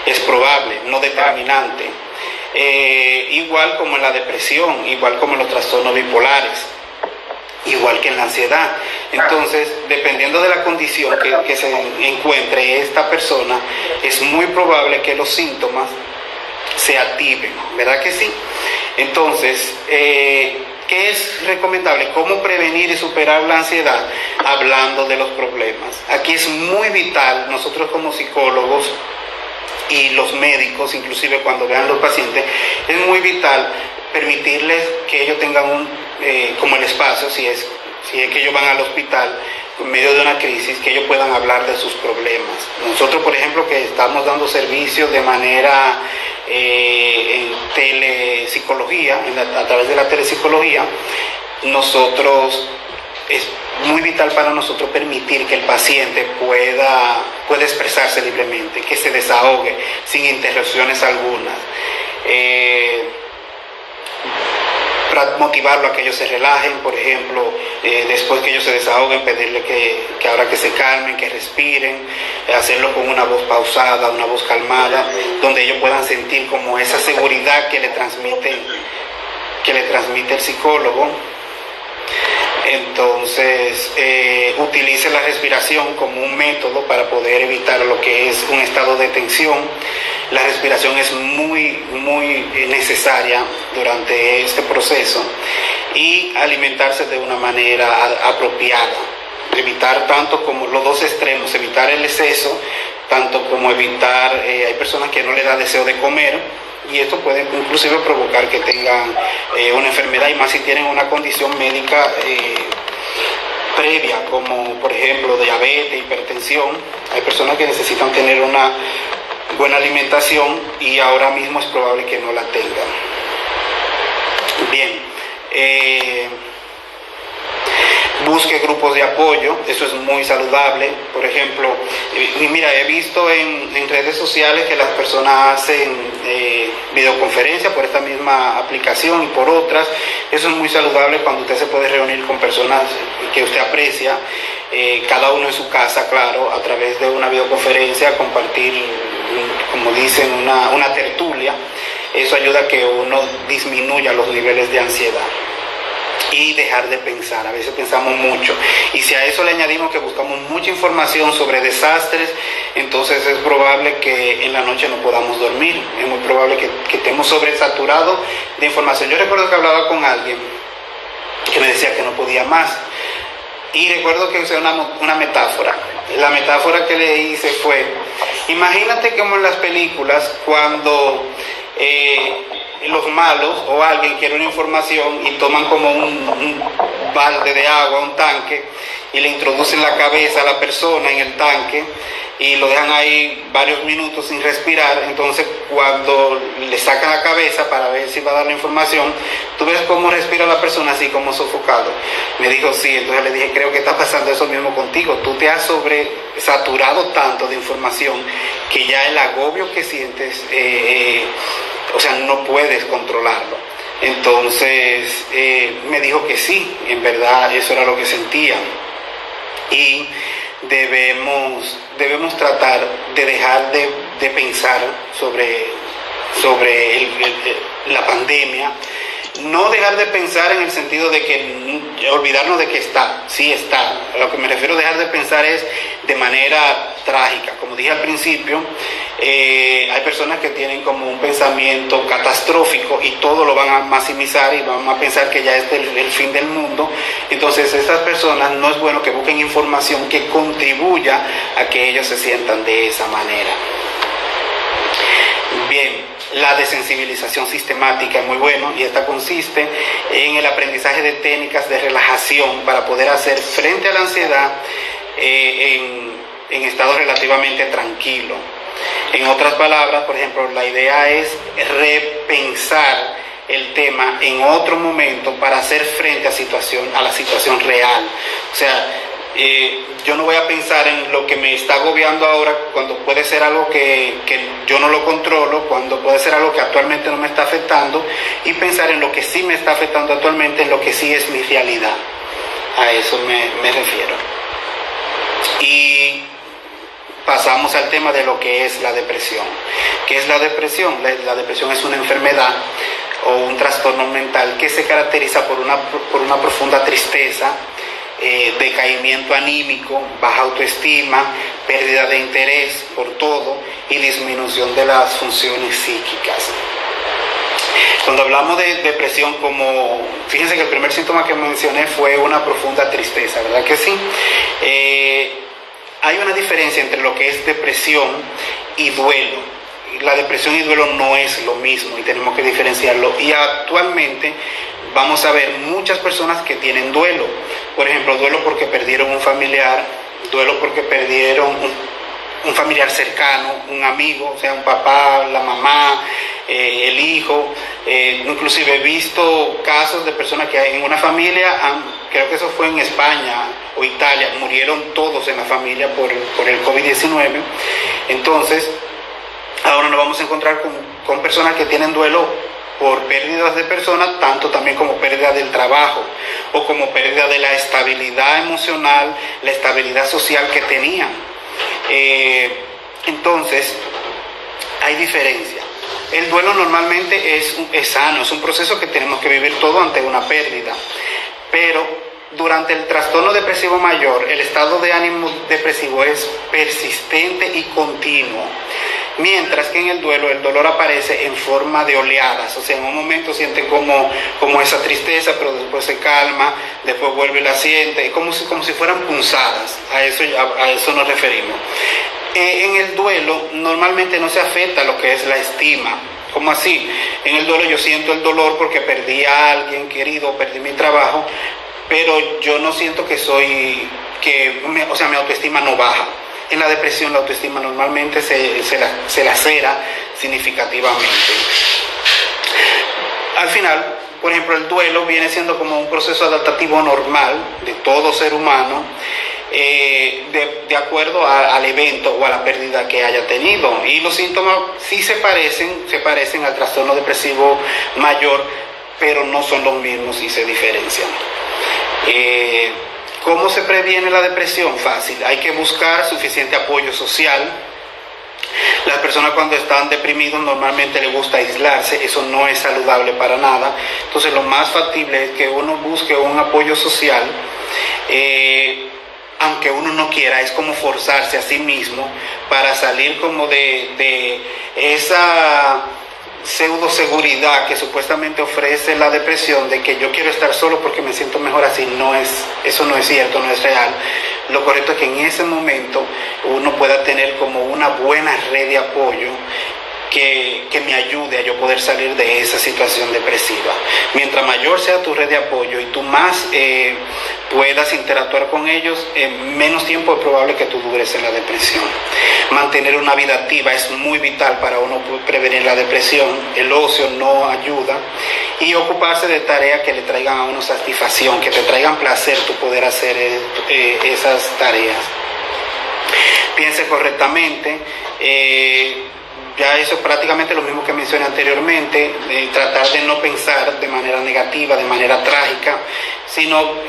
Speaker 2: Es probable, no determinante. Igual como en la depresión, igual como en los trastornos bipolares, igual que en la ansiedad. Entonces, dependiendo de la condición que se encuentre esta persona, es muy probable que los síntomas se activen, ¿verdad que sí? Entonces, ¿Qué es recomendable? ¿Cómo prevenir y superar la ansiedad? Hablando de los problemas. Aquí es muy vital, nosotros como psicólogos y los médicos, inclusive cuando vean los pacientes, es muy vital permitirles que ellos tengan como el espacio, si es que ellos van al hospital en medio de una crisis, que ellos puedan hablar de sus problemas. Nosotros, por ejemplo, que estamos dando servicios de manera en telepsicología, a través de la telepsicología, es muy vital para nosotros permitir que el paciente pueda expresarse libremente, que se desahogue sin interrupciones algunas. Para motivarlo a que ellos se relajen, por ejemplo, después que ellos se desahoguen, pedirle que ahora que se calmen, que respiren, hacerlo con una voz pausada, una voz calmada, donde ellos puedan sentir como esa seguridad que le transmite el psicólogo. Entonces, utilice la respiración como un método para poder evitar lo que es un estado de tensión. La respiración es muy, muy necesaria durante este proceso, y alimentarse de una manera apropiada. Evitar tanto como los dos extremos, evitar el exceso, tanto como evitar, hay personas que no les da deseo de comer, y esto puede inclusive provocar que tengan una enfermedad, y más si tienen una condición médica previa, como por ejemplo diabetes, hipertensión. Hay personas que necesitan tener una buena alimentación y ahora mismo es probable que no la tengan. Bien, busque grupos de apoyo, eso es muy saludable. Por ejemplo, mira, he visto en redes sociales que las personas hacen videoconferencias por esta misma aplicación y por otras. Eso es muy saludable cuando usted se puede reunir con personas que usted aprecia, cada uno en su casa, claro, a través de una videoconferencia, compartir, como dicen, una tertulia. Eso ayuda a que uno disminuya los niveles de ansiedad y dejar de pensar. A veces pensamos mucho, y si a eso le añadimos que buscamos mucha información sobre desastres, entonces es probable que en la noche no podamos dormir. Es muy probable que estemos sobresaturados de información. Yo recuerdo que hablaba con alguien que me decía que no podía más, y recuerdo que usé una metáfora. La metáfora que le hice fue: imagínate como en las películas, cuando los malos o alguien quiere una información y toman como un balde de agua, un tanque, y le introducen la cabeza a la persona en el tanque y lo dejan ahí varios minutos sin respirar. Entonces, cuando le sacan la cabeza para ver si va a dar la información, tú ves cómo respira la persona, así como sofocado. Me dijo sí. Entonces le dije: creo que está pasando eso mismo contigo. Tú te has sobresaturado tanto de información que ya el agobio que sientes, no puedes controlarlo. Entonces me dijo que sí, en verdad eso era lo que sentía, y debemos tratar de dejar de pensar sobre la pandemia. No dejar de pensar en el sentido de que olvidarnos de que sí está. A lo que me refiero a dejar de pensar es de manera trágica. Como dije al principio, hay personas que tienen como un pensamiento catastrófico y todo lo van a maximizar y van a pensar que ya es el fin del mundo. Entonces, estas personas no es bueno que busquen información que contribuya a que ellos se sientan de esa manera. Bien. La desensibilización sistemática es muy bueno, y esta consiste en el aprendizaje de técnicas de relajación para poder hacer frente a la ansiedad en estado relativamente tranquilo. En otras palabras, por ejemplo, la idea es repensar el tema en otro momento para hacer frente a la situación real. O sea, yo no voy a pensar en lo que me está agobiando ahora, cuando puede ser algo que yo no lo controlo, cuando puede ser algo que actualmente no me está afectando, y pensar en lo que sí me está afectando actualmente, en lo que sí es mi realidad. A eso me refiero. Y pasamos al tema de lo que es la depresión. ¿Qué es la depresión? La depresión es una enfermedad o un trastorno mental que se caracteriza por una profunda tristeza, decaimiento anímico, baja autoestima, pérdida de interés por todo y disminución de las funciones psíquicas. Cuando hablamos de depresión, fíjense que el primer síntoma que mencioné fue una profunda tristeza, ¿verdad que sí? Hay una diferencia entre lo que es depresión y duelo. La depresión y duelo no es lo mismo y tenemos que diferenciarlo. Y actualmente vamos a ver muchas personas que tienen duelo. Por ejemplo, duelo porque perdieron un familiar, duelo porque perdieron un familiar cercano, un amigo, o sea, un papá, la mamá, el hijo. Inclusive he visto casos de personas que en una familia, creo que eso fue en España o Italia, murieron todos en la familia por el COVID-19. Entonces, ahora nos vamos a encontrar con personas que tienen duelo por pérdidas de personas, tanto también como pérdida del trabajo o como pérdida de la estabilidad emocional, la estabilidad social que tenían. Entonces, hay diferencia. El duelo normalmente es sano, es un proceso que tenemos que vivir todo ante una pérdida, pero durante el trastorno depresivo mayor, el estado de ánimo depresivo es persistente y continuo. Mientras que en el duelo, el dolor aparece en forma de oleadas, o sea, en un momento sienten como esa tristeza, pero después se calma, después vuelve y la siente, como si fueran punzadas, a eso nos referimos. En el duelo normalmente no se afecta lo que es la estima. ¿Cómo así? En el duelo yo siento el dolor porque perdí a alguien querido, perdí mi trabajo, pero yo no siento mi autoestima no baja. En la depresión la autoestima normalmente se lacera significativamente. Al final, por ejemplo, el duelo viene siendo como un proceso adaptativo normal de todo ser humano, de acuerdo al evento o a la pérdida que haya tenido. Y los síntomas sí se parecen al trastorno depresivo mayor, pero no son los mismos y se diferencian. ¿Cómo se previene la depresión? Fácil, hay que buscar suficiente apoyo social. Las personas cuando están deprimidos normalmente les gusta aislarse, eso no es saludable para nada. Entonces lo más factible es que uno busque un apoyo social, aunque uno no quiera, es como forzarse a sí mismo para salir como de esa pseudo seguridad que supuestamente ofrece la depresión, de que yo quiero estar solo porque me siento mejor así. Eso no es cierto, no es real. Lo correcto es que en ese momento uno pueda tener como una buena red de apoyo que me ayude a yo poder salir de esa situación depresiva. Mientras mayor sea tu red de apoyo y tú más puedas interactuar con ellos, menos tiempo es probable que tú dures en la depresión. Mantener una vida activa es muy vital para uno prevenir la depresión. El ocio no ayuda. Y ocuparse de tareas que le traigan a uno satisfacción, que te traigan placer tu poder hacer esas tareas. Piense correctamente. Ya eso es prácticamente lo mismo que mencioné anteriormente, tratar de no pensar de manera negativa, de manera trágica, sino,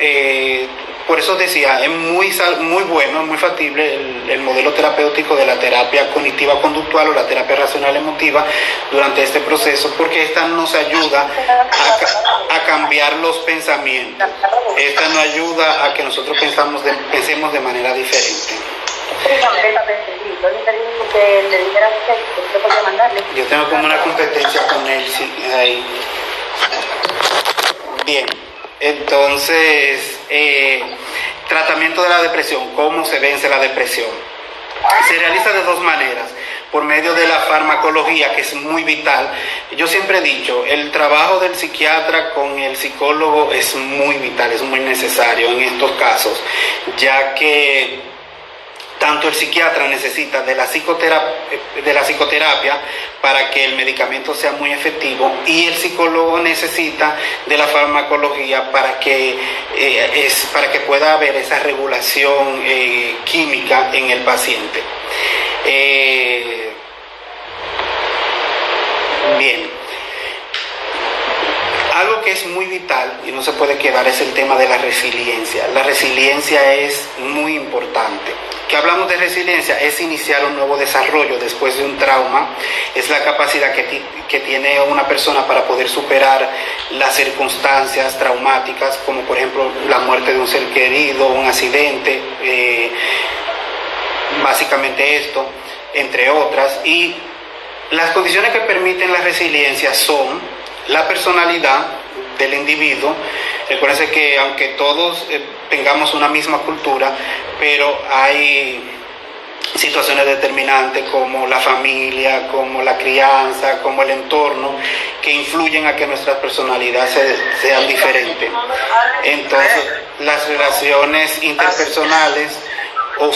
Speaker 2: por eso decía, es muy bueno, es muy factible el modelo terapéutico de la terapia cognitiva conductual o la terapia racional emotiva durante este proceso, porque esta nos ayuda a cambiar los pensamientos, esta nos ayuda a que nosotros pensemos de manera diferente. Yo tengo como una competencia con él, sí, ahí. Bien, entonces, tratamiento de la depresión, ¿cómo se vence la depresión? Se realiza de dos maneras, por medio de la farmacología, que es muy vital. Yo siempre he dicho, el trabajo del psiquiatra con el psicólogo es muy vital, es muy necesario en estos casos, ya que tanto el psiquiatra necesita de la psicoterapia para que el medicamento sea muy efectivo, y el psicólogo necesita de la farmacología para que pueda haber esa regulación química en el paciente. Bien. Algo que es muy vital y no se puede quedar es el tema de la resiliencia. La resiliencia es muy importante. ¿Qué hablamos de resiliencia? Es iniciar un nuevo desarrollo después de un trauma. Es la capacidad que tiene una persona para poder superar las circunstancias traumáticas, como por ejemplo la muerte de un ser querido, un accidente, básicamente esto, entre otras. Y las condiciones que permiten la resiliencia son la personalidad del individuo. Recuérdense que aunque todos tengamos una misma cultura, pero hay situaciones determinantes como la familia, como la crianza, como el entorno, que influyen a que nuestras personalidades sean diferentes. Entonces, las relaciones interpersonales o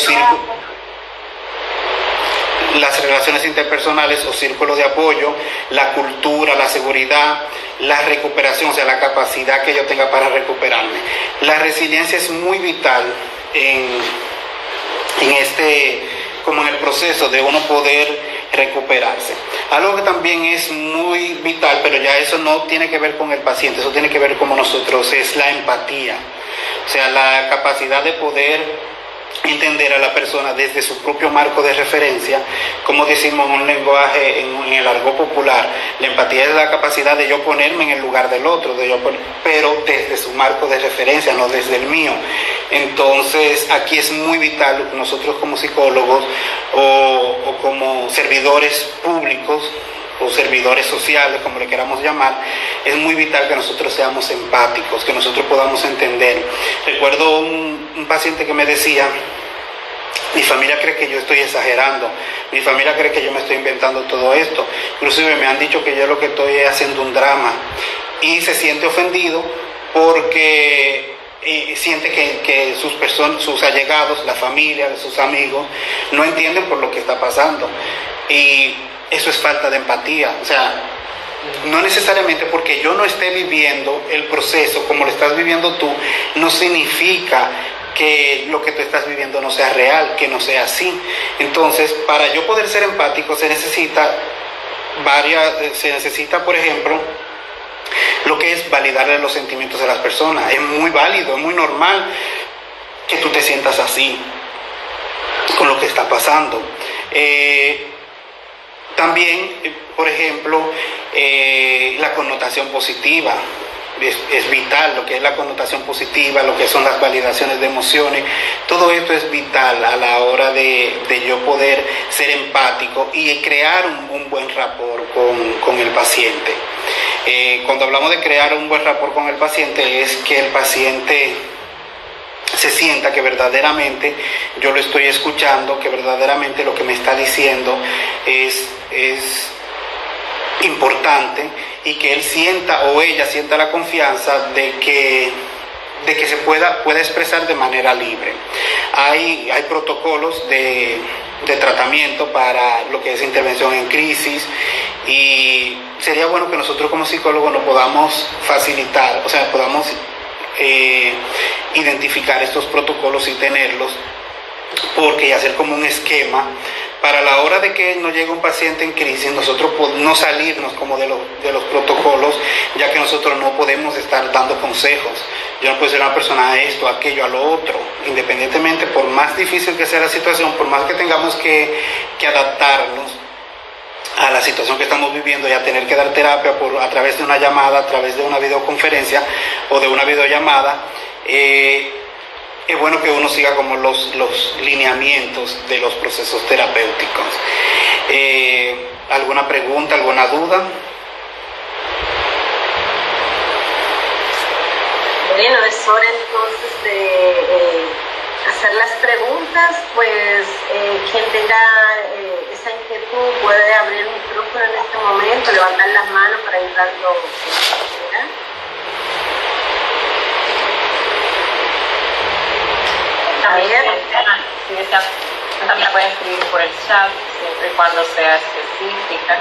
Speaker 2: círculos de apoyo, la cultura, la seguridad, la recuperación, o sea, la capacidad que yo tenga para recuperarme. La resiliencia es muy vital en como en el proceso de uno poder recuperarse. Algo que también es muy vital, pero ya eso no tiene que ver con el paciente, eso tiene que ver con nosotros, es la empatía. O sea, la capacidad de poder entender a la persona desde su propio marco de referencia, como decimos en un lenguaje, en el argot popular, la empatía es la capacidad de yo ponerme en el lugar del otro, pero desde su marco de referencia, no desde el mío. Entonces, aquí es muy vital, nosotros como psicólogos o como servidores públicos, o servidores sociales, como le queramos llamar, es muy vital que nosotros seamos empáticos, que nosotros podamos entender. Recuerdo un paciente que me decía: mi familia cree que yo estoy exagerando, mi familia cree que yo me estoy inventando todo esto, inclusive me han dicho que yo lo que estoy es haciendo un drama, y se siente ofendido porque siente que sus allegados, la familia, sus amigos, no entienden por lo que está pasando. Y eso es falta de empatía. O sea, no necesariamente porque yo no esté viviendo el proceso como lo estás viviendo tú, no significa que lo que tú estás viviendo no sea real, que no sea así. Entonces, para yo poder ser empático se necesita, por ejemplo, lo que es validarle los sentimientos de las personas. Es muy válido, es muy normal que tú te sientas así con lo que está pasando. También, por ejemplo, la connotación positiva es vital, lo que es la connotación positiva, lo que son las validaciones de emociones, todo esto es vital a la hora de yo poder ser empático y crear un buen rapport con el paciente. Cuando hablamos de crear un buen rapport con el paciente, es que el paciente se sienta que verdaderamente yo lo estoy escuchando, que verdaderamente lo que me está diciendo es importante, y que él sienta o ella sienta la confianza de que se pueda expresar de manera libre. Hay protocolos de tratamiento para lo que es intervención en crisis, y sería bueno que nosotros como psicólogos nos podamos facilitar, o sea, podamos identificar estos protocolos y tenerlos, porque hacer como un esquema para la hora de que nos llegue un paciente en crisis, nosotros no salirnos como de los protocolos, ya que nosotros no podemos estar dando consejos. Yo no puedo decir a una persona esto, aquello, a lo otro, independientemente, por más difícil que sea la situación, por más que tengamos que adaptarnos a la situación que estamos viviendo y a tener que dar terapia a través de una llamada, a través de una videoconferencia o de una videollamada, es bueno que uno siga como los lineamientos de los procesos terapéuticos. ¿Alguna pregunta, alguna duda?
Speaker 3: Bueno, es hora entonces de hacer las preguntas. Pues quien tenga esa inquietud puede abrir el micrófono en este momento, levantar las manos para ir dando.
Speaker 1: También la puede escribir por el chat, siempre y cuando sea específica.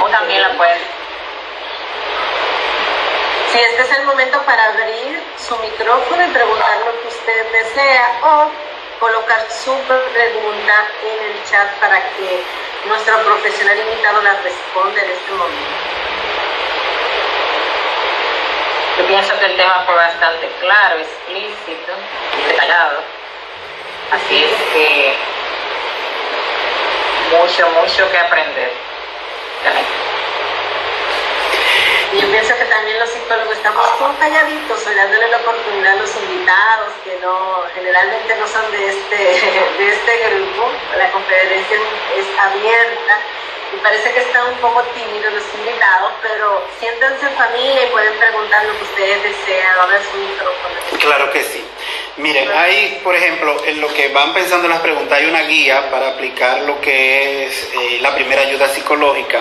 Speaker 1: O también la puede.
Speaker 3: Sí, este es el momento para abrir su micrófono y preguntar lo que usted desea, o colocar su pregunta en el chat para que nuestro profesional invitado la responda en este momento.
Speaker 1: Yo pienso que el tema fue bastante claro, explícito y detallado. Así es que mucho que aprender.
Speaker 3: Yo pienso que también los psicólogos estamos como calladitos, dándole la oportunidad a los invitados que generalmente no son de este grupo. La conferencia es abierta y parece que están un poco tímidos los invitados, pero siéntanse en familia y pueden preguntar lo que ustedes desean. Ahora es un micrófono.
Speaker 2: Claro que sí. Miren, hay, por ejemplo, en lo que van pensando en las preguntas, hay una guía para aplicar lo que es la primera ayuda psicológica,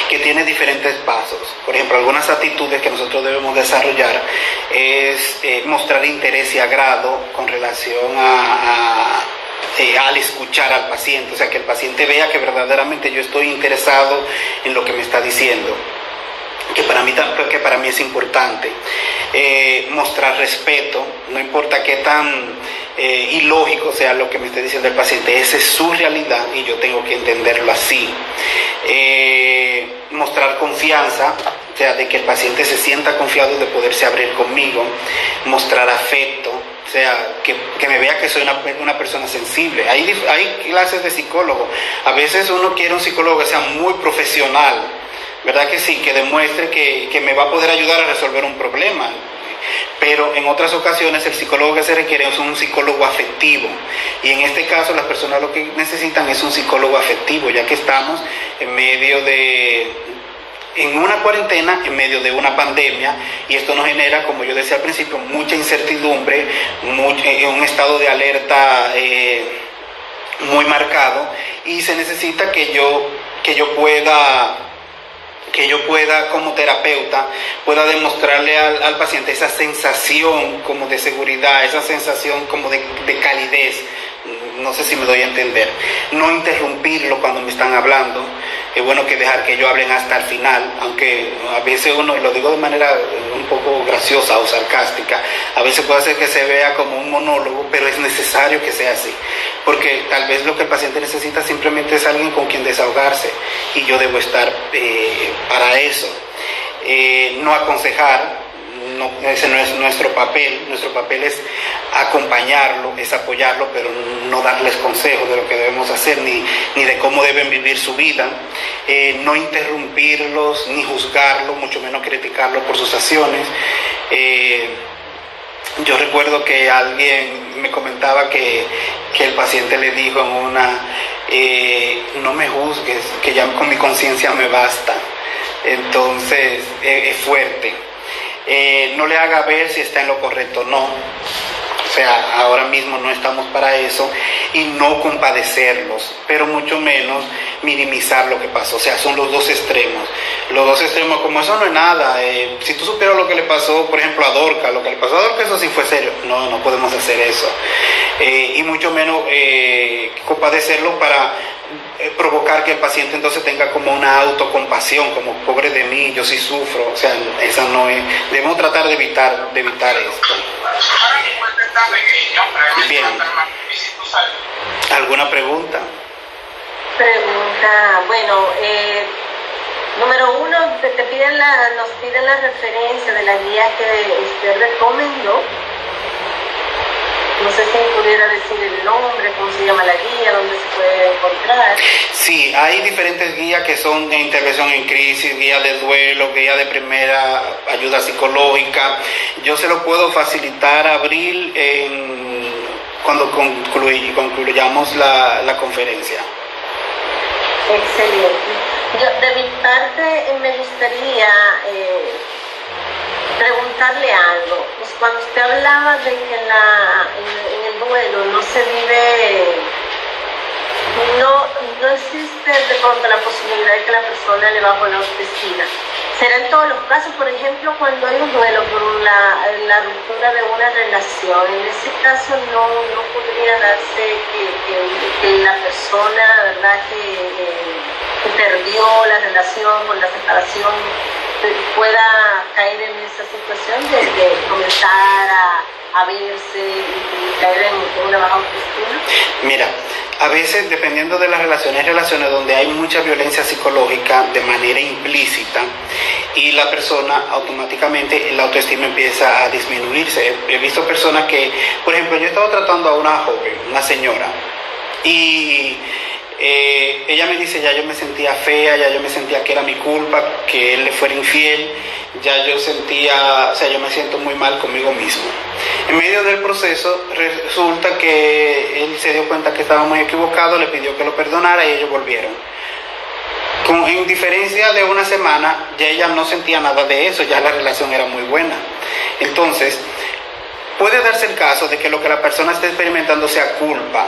Speaker 2: que tiene diferentes pasos. Por ejemplo, algunas actitudes que nosotros debemos desarrollar es mostrar interés y agrado con relación al escuchar al paciente, o sea, que el paciente vea que verdaderamente yo estoy interesado en lo que me está diciendo, que para mí es importante. Mostrar respeto, no importa qué tan ilógico sea lo que me esté diciendo el paciente, esa es su realidad y yo tengo que entenderlo así. Mostrar confianza, o sea, de que el paciente se sienta confiado de poderse abrir conmigo. Mostrar afecto, o sea, que me vea que soy una persona sensible. Hay clases de psicólogo. A veces uno quiere un psicólogo que sea muy profesional, ¿verdad que sí? Que demuestre que me va a poder ayudar a resolver un problema. Pero en otras ocasiones el psicólogo que se requiere es un psicólogo afectivo. Y en este caso las personas lo que necesitan es un psicólogo afectivo, ya que estamos en una cuarentena, en medio de una pandemia, y esto nos genera, como yo decía al principio, mucha incertidumbre, un estado de alerta muy marcado, y se necesita que yo pueda como terapeuta pueda demostrarle al paciente esa sensación como de seguridad, esa sensación como de calidez. No sé si me doy a entender. No interrumpirlo cuando me están hablando. Es bueno que dejar que ellos hablen hasta el final, aunque a veces uno, y lo digo de manera un poco graciosa o sarcástica, a veces puede ser que se vea como un monólogo, pero es necesario que sea así, porque tal vez lo que el paciente necesita simplemente es alguien con quien desahogarse, y yo debo estar para eso. No aconsejar. No, ese no es nuestro papel es acompañarlo, es apoyarlo, pero no darles consejos de lo que debemos hacer ni de cómo deben vivir su vida. No interrumpirlos ni juzgarlos, mucho menos criticarlos por sus acciones. Yo recuerdo que alguien me comentaba que el paciente le dijo en una, no me juzgues, que ya con mi conciencia me basta. Entonces es fuerte. No le haga ver si está en lo correcto o no. O sea, ahora mismo no estamos para eso, y no compadecerlos, pero mucho menos minimizar lo que pasó. O sea, son los dos extremos. Los dos extremos, como eso no es nada. Si tú supieras lo que le pasó, por ejemplo, a Dorca, lo que le pasó a Dorca, eso sí fue serio. No podemos hacer eso. Y mucho menos compadecerlo para provocar que el paciente entonces tenga como una autocompasión, como pobre de mí, yo sí sufro. O sea, esa no es. Debemos tratar de evitar esto. Bien. ¿Alguna pregunta?
Speaker 3: Bueno, número uno, nos piden la referencia de la guía que usted recomendó. No sé si pudiera decir el nombre, cómo se llama la guía, dónde se puede encontrar.
Speaker 2: Sí, hay diferentes guías que son de intervención en crisis, guía de duelo, guía de primera ayuda psicológica. Yo se lo puedo facilitar a Abril cuando concluyamos la conferencia.
Speaker 3: Excelente. De mi parte me gustaría preguntarle algo. Pues cuando usted hablaba de que en el duelo no se vive, no existe de pronto la posibilidad de que la persona le baje la autoestima. ¿Será en todos los casos? Por ejemplo, cuando hay un duelo por la ruptura de una relación, en ese caso no podría darse que la persona, ¿verdad?, que perdió la relación con la separación pueda caer en esa situación de comenzar a verse y caer en una baja autoestima.
Speaker 2: Mira, a veces, dependiendo de las relaciones, hay relaciones donde hay mucha violencia psicológica de manera implícita, y la persona automáticamente, la autoestima empieza a disminuirse. He visto personas que, por ejemplo, yo he estado tratando a una joven, una señora, y ella me dice, ya yo me sentía fea, ya yo me sentía que era mi culpa, que él le fuera infiel, ya yo sentía, o sea, yo me siento muy mal conmigo mismo. En medio del proceso resulta que él se dio cuenta que estaba muy equivocado, le pidió que lo perdonara y ellos volvieron. En diferencia de una semana, ya ella no sentía nada de eso, ya la relación era muy buena. Entonces, puede darse el caso de que lo que la persona esté experimentando sea culpa,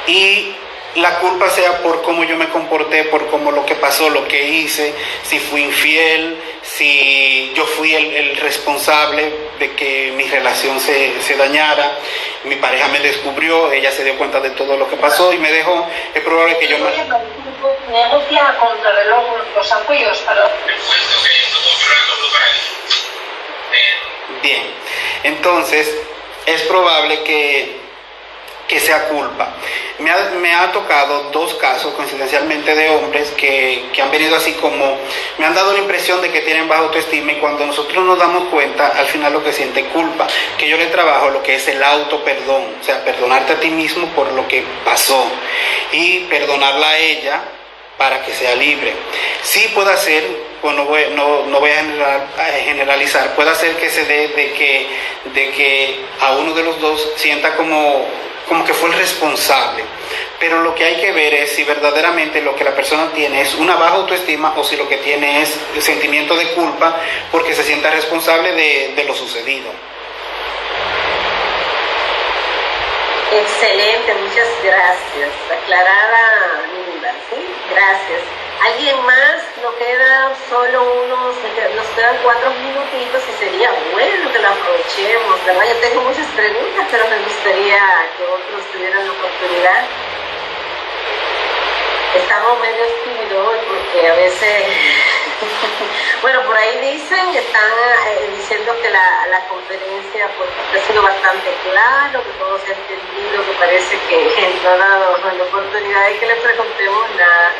Speaker 2: y la culpa sea por cómo yo me comporté, por cómo lo que pasó, lo que hice, si fui infiel, si yo fui el responsable de que mi relación se dañara, mi pareja me descubrió, ella se dio cuenta de todo lo que pasó y me dejó. Es probable que yo
Speaker 5: negocia contra reloj los apoyos para...
Speaker 2: Bien, entonces es probable que sea culpa. Me ha tocado 2 casos coincidencialmente de hombres que han venido así como, me han dado la impresión de que tienen baja autoestima, y cuando nosotros nos damos cuenta, al final lo que siente culpa, que yo le trabajo lo que es el autoperdón, o sea, perdonarte a ti mismo por lo que pasó y perdonarla a ella para que sea libre. Sí puede ser, pues no voy a generalizar, puede ser que se dé de que a uno de los dos sienta como que fue el responsable, pero lo que hay que ver es si verdaderamente lo que la persona tiene es una baja autoestima o si lo que tiene es el sentimiento de culpa porque se sienta responsable de lo sucedido.
Speaker 3: Excelente, muchas gracias. Aclarada, Linda, ¿sí? Gracias. ¿Alguien más? Nos quedan nos quedan 4 minutitos y sería bueno que lo aprovechemos, ¿verdad? Yo tengo muchas preguntas, pero me gustaría que otros tuvieran la oportunidad. Estamos medio tímidos hoy porque a veces... Bueno, por ahí dicen que están diciendo que la conferencia pues, ha sido bastante claro, que todo se ha entendido, que parece que no ha dado la oportunidad de que le preguntemos nada.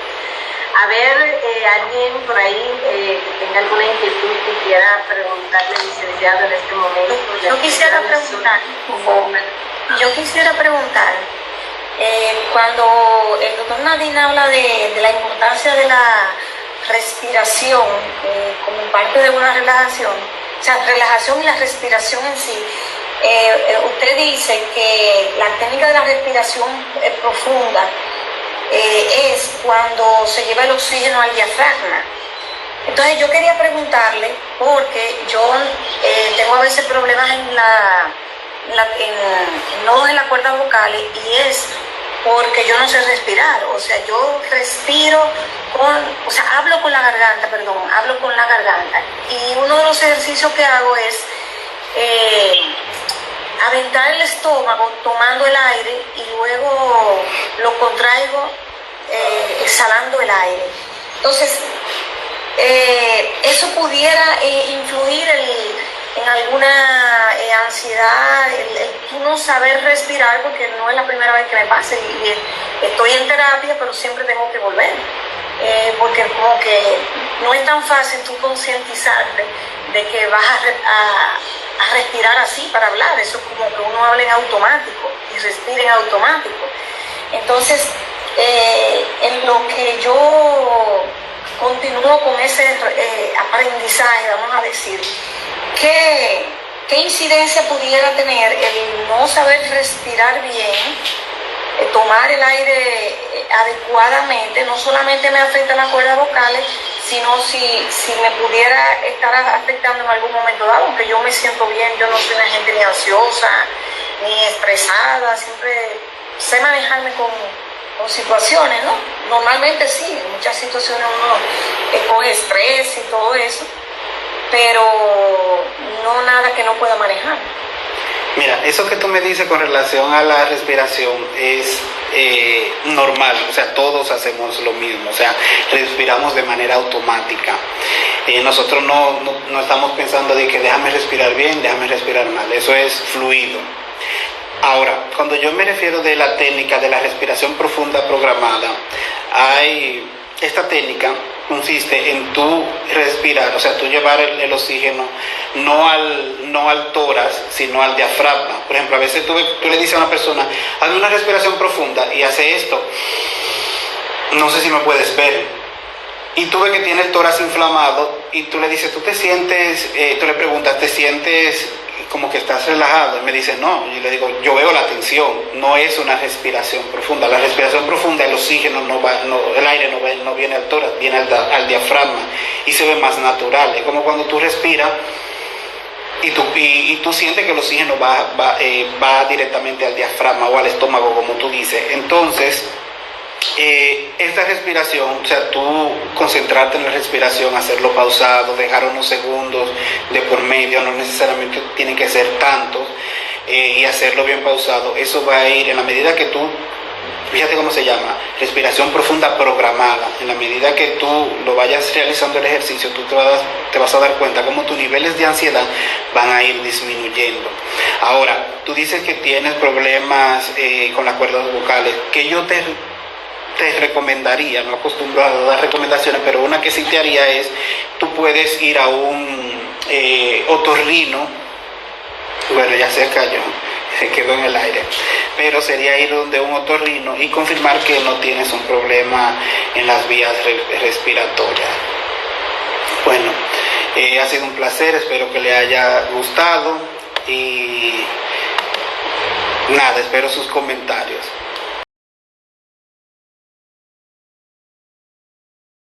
Speaker 3: A ver, alguien por ahí que tenga alguna inquietud que quiera preguntarle al licenciado en este momento.
Speaker 5: Yo quisiera preguntar, cuando el doctor Nadine habla de la importancia de la respiración como parte de una relajación, o sea, relajación y la respiración en sí, usted dice que la técnica de la respiración profunda es cuando se lleva el oxígeno al diafragma. Entonces yo quería preguntarle, porque yo tengo a veces problemas en nodos en las cuerdas vocales, y es porque yo no sé respirar. O sea, yo respiro hablo con la garganta, y uno de los ejercicios que hago es aventar el estómago tomando el aire y luego lo contraigo exhalando el aire. Entonces, eso pudiera influir en alguna ansiedad, el no saber respirar, porque no es la primera vez que me pasa y estoy en terapia, pero siempre tengo que volver, porque como que no es tan fácil tú concientizarte de que vas a respirar así para hablar. Eso es como que uno habla en automático y respira en automático. Entonces, en lo que yo continúo con ese aprendizaje, vamos a decir, ¿qué incidencia pudiera tener el no saber respirar bien, tomar el aire adecuadamente? No solamente me afecta las cuerdas vocales, sino si me pudiera estar afectando en algún momento dado, aunque yo me siento bien, yo no soy una gente ni ansiosa, ni estresada, siempre sé manejarme con situaciones, ¿no? Normalmente sí, en muchas situaciones uno coge estrés y todo eso, pero no nada que no pueda manejar.
Speaker 2: Mira, eso que tú me dices con relación a la respiración es normal, o sea, todos hacemos lo mismo, o sea, respiramos de manera automática. Nosotros no estamos pensando de que déjame respirar bien, déjame respirar mal, eso es fluido. Ahora, cuando yo me refiero de la técnica de la respiración profunda programada, esta técnica consiste en tú respirar, o sea, tú llevar el oxígeno no al tórax, sino al diafragma. Por ejemplo, a veces tú le dices a una persona, hazme una respiración profunda, y hace esto. No sé si me puedes ver. y tú ves que tiene el tórax inflamado y tú le dices, tú le preguntas, ¿te sientes como que estás relajado? Y me dice, no. Y yo le digo, yo veo la tensión, no es una respiración profunda. La respiración profunda, el oxígeno el aire no viene al tórax, viene al diafragma y se ve más natural. Es como cuando tú respiras y tú sientes que el oxígeno va directamente al diafragma o al estómago, como tú dices. Entonces, esta respiración, o sea, tú concentrarte en la respiración, hacerlo pausado, dejar unos segundos de por medio, no necesariamente tienen que ser tantos, y hacerlo bien pausado, eso va a ir en la medida que tú, fíjate cómo se llama, respiración profunda programada. En la medida que tú lo vayas realizando el ejercicio, tú te vas a dar cuenta cómo tus niveles de ansiedad van a ir disminuyendo. Ahora, tú dices que tienes problemas con las cuerdas vocales, que yo te recomendaría, no acostumbro a dar recomendaciones, pero una que sí te haría es, tú puedes ir a un otorrino, bueno, ya se cayó, se quedó en el aire, pero sería ir donde un otorrino y confirmar que no tienes un problema en las vías respiratorias. Bueno, ha sido un placer, espero que le haya gustado y nada, espero sus comentarios.